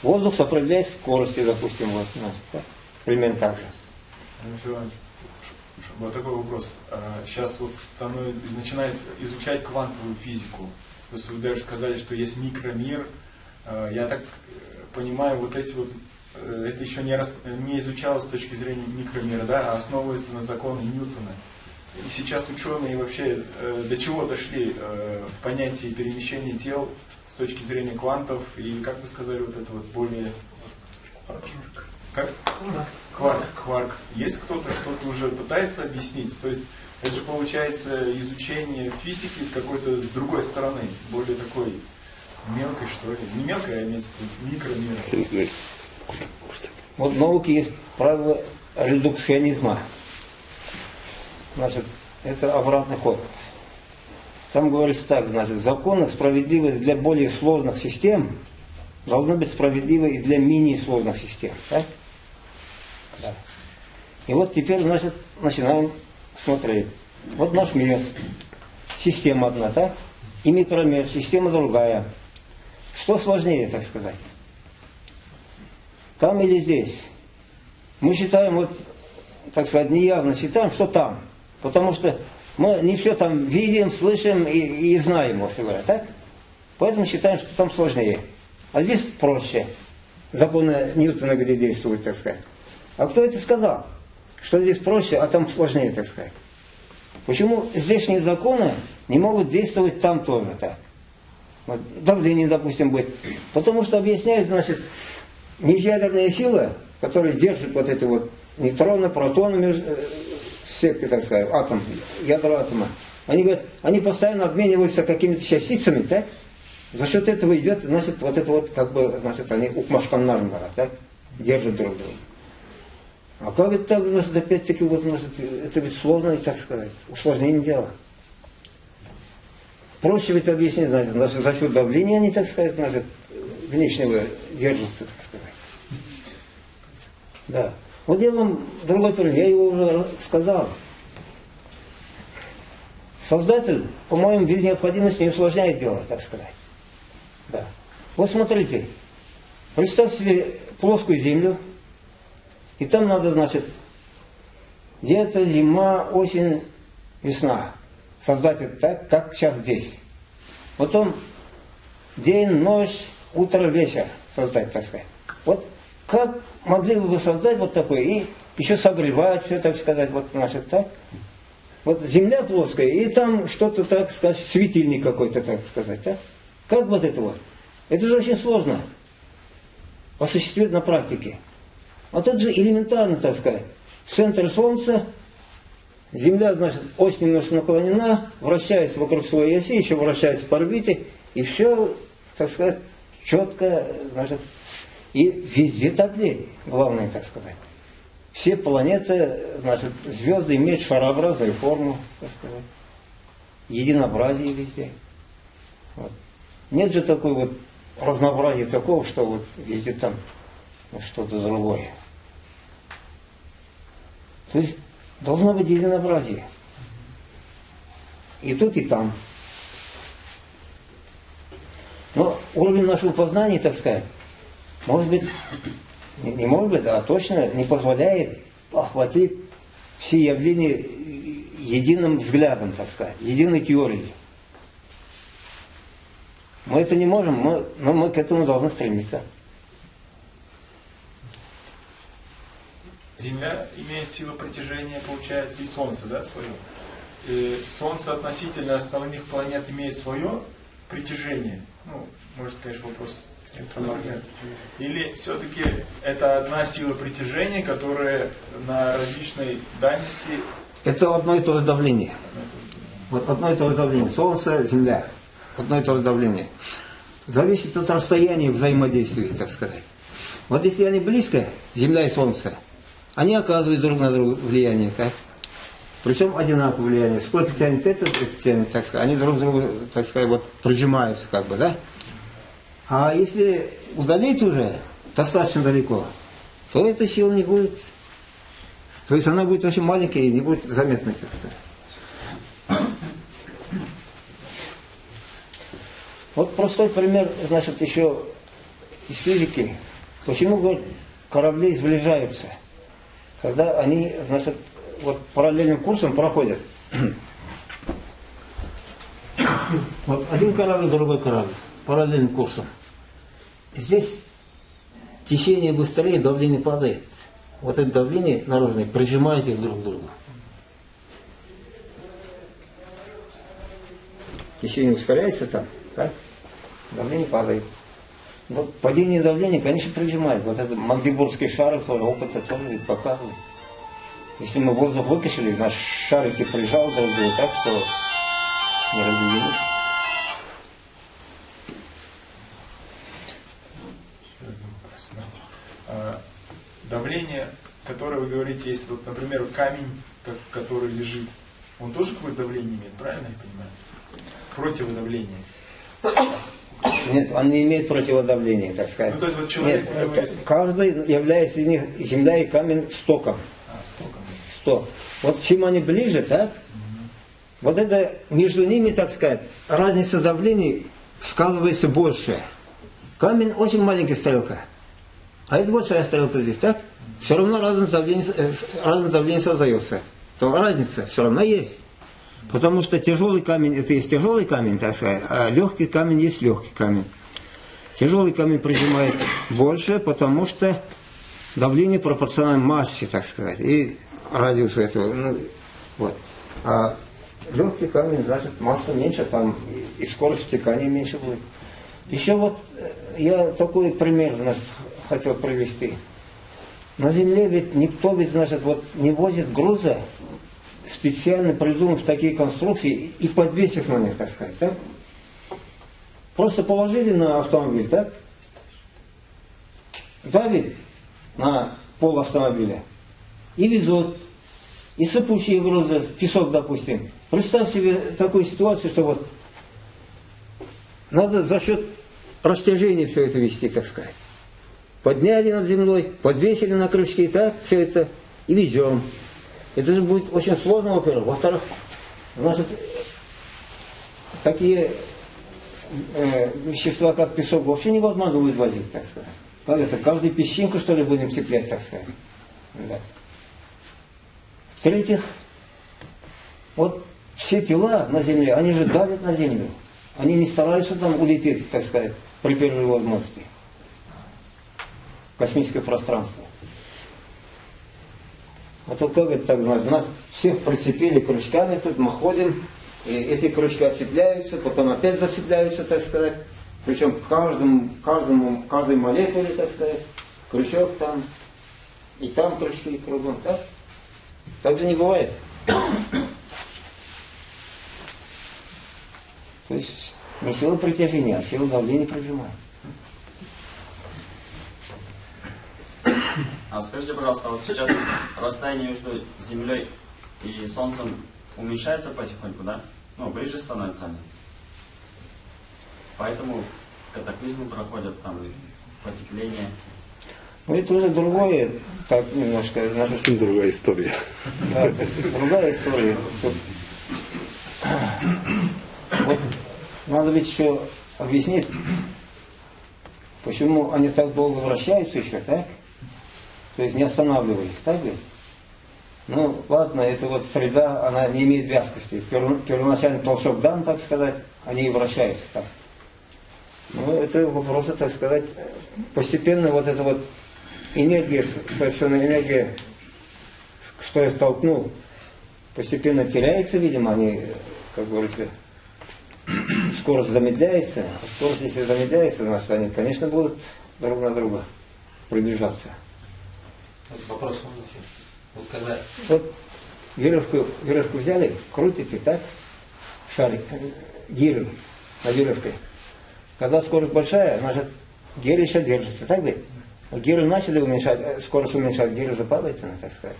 Speaker 1: воздух сопротивляется скорости, допустим, вот, так, примерно так же.
Speaker 3: Вот такой вопрос. Сейчас вот начинают изучать квантовую физику. То есть вы даже сказали, что есть микромир. Я так понимаю, вот эти вот, это еще не изучалось с точки зрения микромира, да, а основывается на законе Ньютона. И сейчас ученые вообще до чего дошли в понятии перемещения тел с точки зрения квантов, и как вы сказали, вот это вот более... Как? Кварк. Есть кто-то уже пытается объяснить? То есть это же получается изучение физики с какой-то, с другой стороны, более такой мелкой, что ли. Не мелкой, а имеется в виду микромир.
Speaker 1: Вот в науке есть правило редукционизма. Значит, это обратный ход. Там говорится так, значит, законы, справедливые для более сложных систем, должны быть справедливы и для менее сложных систем. Так? Да. И вот теперь, значит, начинаем смотреть. Вот наш мир. Система одна, так? И микромир, система другая. Что сложнее, так сказать? Там или здесь? Мы считаем, вот, так сказать, неявно считаем, что там. Потому что мы не все там видим, слышим и знаем, вообще говоря, так? Поэтому считаем, что там сложнее. А здесь проще. Законы Ньютона где действуют, так сказать. А кто это сказал? Что здесь проще, а там сложнее, так сказать. Почему здешние законы не могут действовать там тоже так? Вот давление, допустим, будет. Потому что объясняют, значит, межядерные силы, которые держат вот эти вот нейтроны, протоны, сетки, так сказать, атом, ядро атома. Они говорят, они постоянно обмениваются какими-то частицами, так? За счет этого идет, значит, вот это вот, как бы, значит, они укмашканнарно, так? Держат друг друга. А как это так, значит, опять-таки, вот, значит, это ведь сложно, так сказать, усложнение дела. Проще ведь объяснить, значит, за счет давления они, так сказать, значит, внешнего держатся, так сказать. Да. Вот я вам другой пример, я его уже сказал. Создатель, по-моему, без необходимости не усложняет дело, так сказать. Да. Вот смотрите, представь себе плоскую землю, и там надо, значит, где-то зима, осень, весна. Создать это так, как сейчас здесь. Потом день, ночь, утро, вечер создать, так сказать. Вот как могли бы вы создать вот такое и еще согревать, все, так сказать, вот, значит, так. Вот земля плоская, и там что-то, так сказать, светильник какой-то, так сказать, так? Как вот это вот? Это же очень сложно осуществить на практике. А тут же элементарно, так сказать, в центре Солнца, Земля, значит, ось немножко наклонена, вращается вокруг своей оси, еще вращается по орбите, и все, так сказать, четко, значит, и везде так ли, главное, так сказать. Все планеты, значит, звезды имеют шарообразную форму, так сказать, единообразие везде. Вот. Нет же такой вот разнообразия такого, что вот везде там что-то другое. То есть должно быть единообразие. И тут, и там. Но уровень нашего познания, так сказать, может быть, не может быть, а точно не позволяет охватить все явления единым взглядом, так сказать, единой теорией. Мы это не можем, но мы к этому должны стремиться.
Speaker 3: Земля имеет силу притяжения, получается, и Солнце, да, свое. И Солнце относительно остальных планет имеет свое притяжение. Ну, может, конечно, вопрос. Или все-таки это одна сила притяжения, которая на различной дальности...
Speaker 1: Это одно и то же давление. Вот одно и то же давление. Солнце, Земля. Одно и то же давление. Зависит от расстояния взаимодействия, так сказать. Вот если они близко, Земля и Солнце, они оказывают друг на друга влияние, так? Причем одинаковое влияние. Сколько тянет это тянет, так сказать, они друг друга, так сказать, вот прижимаются, как бы, да? А если удалить уже достаточно далеко, то эта сила не будет. То есть она будет очень маленькая и не будет заметной, так сказать. Вот простой пример, значит, еще из физики. Почему, говорят, корабли сближаются? Когда они, значит, вот параллельным курсом проходят. Вот один корабль, другой корабль. Параллельным курсом. Здесь течение быстрее, давление падает. Вот это давление наружное прижимает их друг к другу. Течение ускоряется там, так? Давление падает. Вот падение давления, конечно, прижимает. Вот этот магдебургский шар, тоже опыт тоже показывает. Если мы воздух выкачали, наш шарики прижал друг к другу так, что не разделились.
Speaker 3: Давление, которое вы говорите, если, вот, например, камень, который лежит, он тоже какое-то давление имеет, правильно я понимаю? Противодавление.
Speaker 1: Нет, он не имеет противодавления, так сказать.
Speaker 3: Ну, то есть вот человек...
Speaker 1: Нет, каждый является из них, земля и камень, стоком.
Speaker 3: Стоком.
Speaker 1: 100. Вот чем они ближе, так? Вот это между ними, так сказать, разница давлений сказывается больше. Камень очень маленькая стрелка. А это большая стрелка здесь, так? Все равно разное давление создается. То разница все равно есть. Потому что тяжелый камень это есть тяжелый камень, так сказать, а легкий камень есть легкий камень. Тяжелый камень прижимает больше, потому что давление пропорционально массе, так сказать, и радиусу этого. Ну, вот. А легкий камень, значит, масса меньше, там и скорость втекания меньше будет. Еще вот я такой пример, значит, хотел привести. На Земле ведь никто, ведь, значит, вот не возит груза, специально придумав такие конструкции и подвесив на них, так сказать, так? Просто положили на автомобиль, так? Давит на пол автомобиля и везут. И сыпучие грузы, песок, допустим. Представь себе такую ситуацию, что вот надо за счет растяжения все это вести, так сказать. Подняли над землей, подвесили на крючки, так, все это и везем. Это же будет очень сложно, во-первых. Во-вторых, значит, такие вещества, как песок, вообще невозможно будет возить, так сказать. Как это, каждую песчинку, что ли, будем цеплять, так сказать. Да. В-третьих, вот все тела на Земле, они же давят на Землю. Они не стараются там улететь, так сказать, при первой возможности. Космическое пространство. А то как это так, значит, нас всех прицепили крючками, тут мы ходим, и эти крючки отцепляются, потом опять зацепляются, так сказать. Причем каждой молекуле, так сказать, крючок там, и там крючки кругом, так? Так же не бывает. То есть не сила притяжения, а сила давления прижимает.
Speaker 5: А скажите, пожалуйста, вот сейчас расстояние между Землей и Солнцем уменьшается потихоньку, да? Ну, ближе становятся они. Поэтому катаклизмы проходят, там, потепление.
Speaker 1: Ну, это уже другое, так немножко.
Speaker 2: Совсем другая история.
Speaker 1: Да, другая история. Тут, вот, надо ведь еще объяснить, почему они так долго вращаются еще, так? То есть не останавливаясь, так ведь? Ну, ладно, это вот среда, она не имеет вязкости. Первоначальный толчок дан, так сказать, они и вращаются так. Ну, это вопросы, так сказать, постепенно вот эта вот энергия, совершенная энергия, что я толкнул, постепенно теряется, видимо, они, как говорится, скорость замедляется, а скорость, если замедляется, значит, они, конечно, будут друг на друга приближаться.
Speaker 4: Вопрос вообще. Вот когда...
Speaker 1: Вот веревку взяли, крутите, так, шарик, гирю на веревке. Когда скорость большая, значит, гиря еще держится, так ведь? А гирю начали уменьшать, скорость уменьшать, гиря же падает, она, так сказать.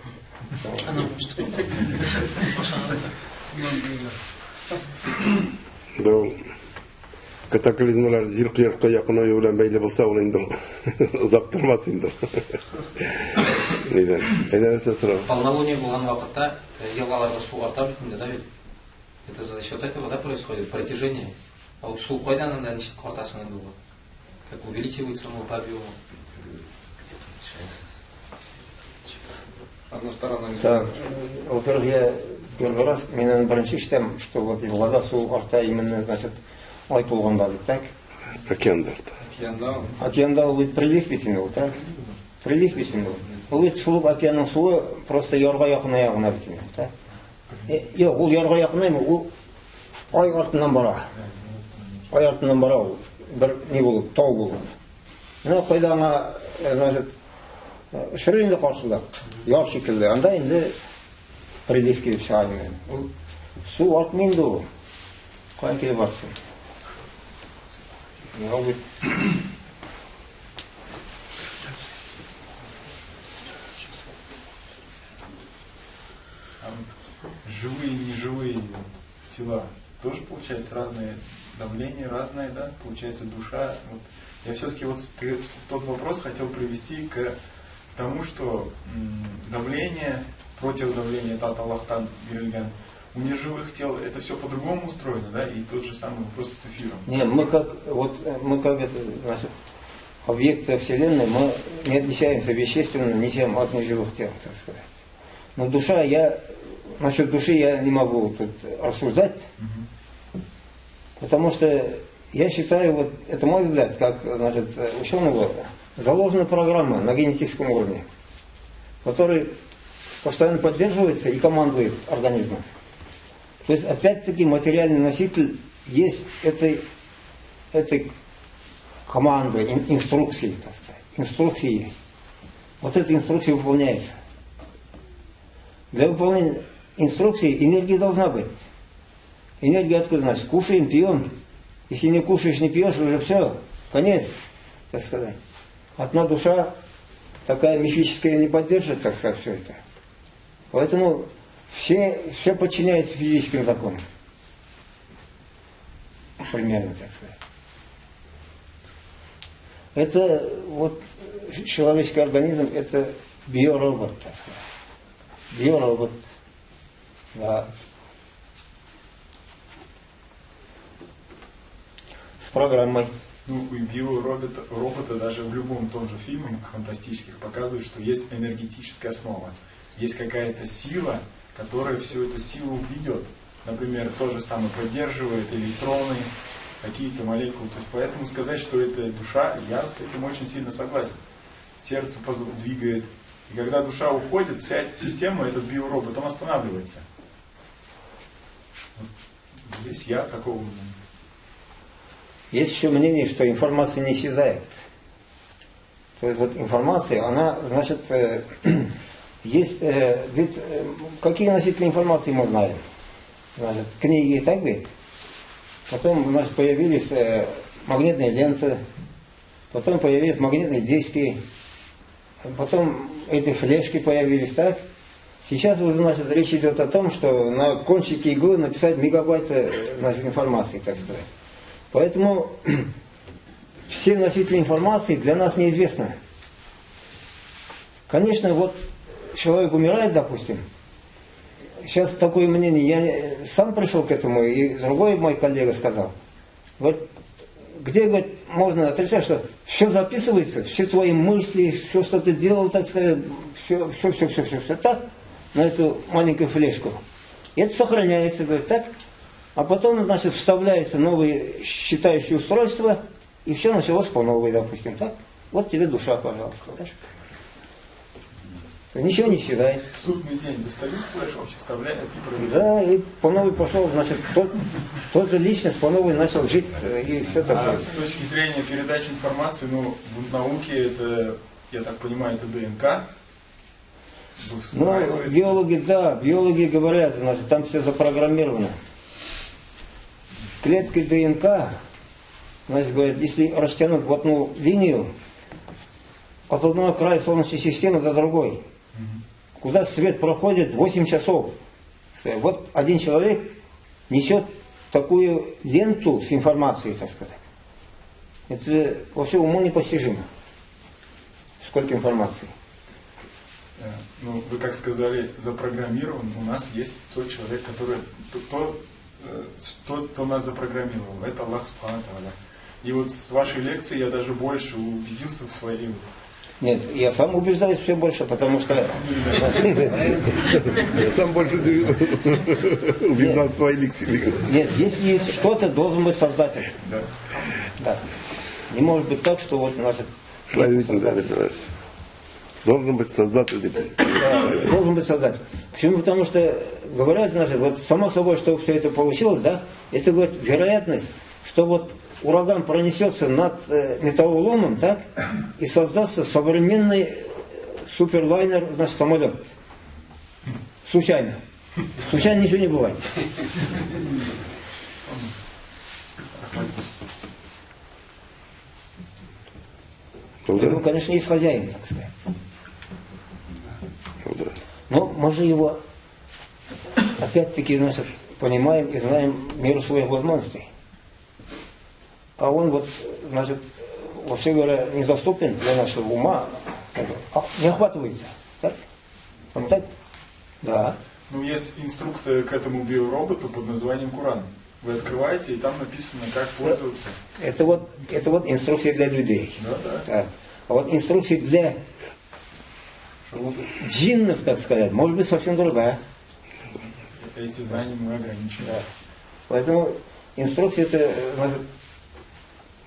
Speaker 2: Да, катаклизмалар жер кыярыкка якын ою белән бәйле булса, ул инде озак тормас инде.
Speaker 4: Полнолуние булган вакытта елгаларда су арта бит, да ведь? Это за счет этого, да, происходит протяжение. А вот су кайдан анда ничек артасына инде булат? Как увеличивается он по объему?
Speaker 3: Односторонно.
Speaker 1: Так, во-первых, я первый раз, менен бірінші штем, что вот вода су арта именно, значит, айтылганда бит, так?
Speaker 2: Океандарда.
Speaker 1: Океанда ул бит прилив бит инде ул, так? Прилив бит инде ул. Ул бит шул океанның суы просто ярга якыная гына бит инде, так? Yok, ул ярга якынаймы, ул ай артыннан бара. Ай артыннан бара ул. Бер не булып, тау булып. Менә кайда аңа, значит, шырынды каршылык, яр шикелле. Анда инде прилив килеп чыга инде. Ул су артмый инде ул. Каян килеп барсын? Ул бит
Speaker 3: Живые и неживые тела тоже, получается, разное давление, разное, да? Получается, душа. Вот. Я все-таки вот тот вопрос хотел привести к тому, что давление, против давления Тат Аллахтан Бирильган, у неживых тел это все по-другому устроено, да? И тот же самый вопрос с эфиром.
Speaker 1: Не, мы как это, значит, объекты Вселенной, мы не отличаемся вещественно ничем от неживых тел, так сказать. Но душа, я насчет души я не могу тут рассуждать, потому что я считаю, вот это мой взгляд, как, значит, ученого, заложена программа на генетическом уровне, которая постоянно поддерживается и командует организмом. То есть, опять-таки, материальный носитель есть этой команды, инструкции, так сказать. Инструкции есть. Вот эта инструкция выполняется. Для выполнения инструкции энергия должна быть. Энергия откуда, значит? Кушаем, пьем. Если не кушаешь, не пьешь, уже все, конец, так сказать. Одна душа такая мифическая не поддержит, так сказать, все это. Поэтому все подчиняется физическим законам. Примерно, так сказать. Это вот человеческий организм, это биоробот, так сказать. Биоробот. Да. С программой.
Speaker 3: Ну, и биоробота даже в любом том же фильме фантастических показывают, что есть энергетическая основа. Есть какая-то сила, которая всю эту силу ведет. Например, то же самое поддерживает электроны, какие-то молекулы. То есть поэтому сказать, что это душа, я с этим очень сильно согласен. Сердце двигает. И когда душа уходит, вся эта система, этот биоробот, он останавливается. Вот здесь я такого мнения.
Speaker 1: Есть еще мнение, что информация не исчезает. То есть вот информация, она, значит, есть, ведь какие носители информации мы знаем? Значит, книги и так ведь. Потом у нас появились магнитные ленты, потом появились магнитные диски, потом эти флешки появились, так? Сейчас уже, значит, речь идет о том, что на кончике иглы написать мегабайты, значит, информации, так сказать. Поэтому все носители информации для нас неизвестны. Конечно, вот человек умирает, допустим. Сейчас такое мнение, я сам пришел к этому, и другой мой коллега сказал. Вот где, говорит, можно отрицать, что все записывается, все твои мысли, все, что ты делал, так сказать, все так, на эту маленькую флешку. И это сохраняется, говорит, так. А потом, значит, вставляется новые считающие устройства, и все началось по новой, допустим, так? Вот тебе душа, пожалуйста, знаешь? Ничего не исчезает.
Speaker 3: Судный день достают флешку, вставляют и проверяют.
Speaker 1: Да, и по новой пошел, значит, тот же личность по новой начал жить, и все такое.
Speaker 3: С точки зрения передачи информации, ну, в науке это, я так понимаю, это ДНК.
Speaker 1: Ну, биологи, да, биологи говорят, значит, там все запрограммировано. Клетки ДНК, значит, говорят, если растянуть в одну линию, от одного края Солнечной системы до другой, куда свет проходит 8 часов. Вот один человек несет такую ленту с информацией, так сказать. Это вообще уму непостижимо. Сколько информации.
Speaker 3: Ну, вы как сказали, запрограммирован. У нас есть тот человек, который кто нас запрограммировал. Это Аллах Субхану ва Тааля. И вот с вашей лекции я даже больше убедился в своей.
Speaker 1: Нет, я сам убеждаюсь все больше, потому что...
Speaker 2: Я сам больше убеждал в своей лекции.
Speaker 1: Нет, если есть что-то, должен быть создатель. Да. Не может быть так, что вот наше...
Speaker 2: Должен быть создатель.
Speaker 1: Да, должен быть создатель. Почему? Потому что, говорят, значит, вот само собой, что все это получилось, да, это вот вероятность, что вот ураган пронесется над металлоломом, так, и создастся современный суперлайнер, значит, самолет. Случайно. Случайно ничего не бывает. Ну, конечно, есть хозяин, так сказать. Но мы же его, опять-таки, значит, понимаем и знаем меру своих возможностей. А он вот, значит, вообще говоря, недоступен для нашего ума, не охватывается. Так? Вот так? Да.
Speaker 3: Ну, есть инструкция к этому биороботу под названием Коран. Вы открываете, и там написано, как пользоваться.
Speaker 1: Это вот инструкция для людей.
Speaker 3: Да.
Speaker 1: А вот инструкция для джиннов, так сказать, может быть совсем другая.
Speaker 3: эти знания мы ограничены.
Speaker 1: Да. Поэтому инструкция это значит,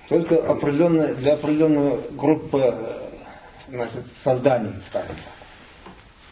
Speaker 1: только для определенной группы значит, созданий, скажем так.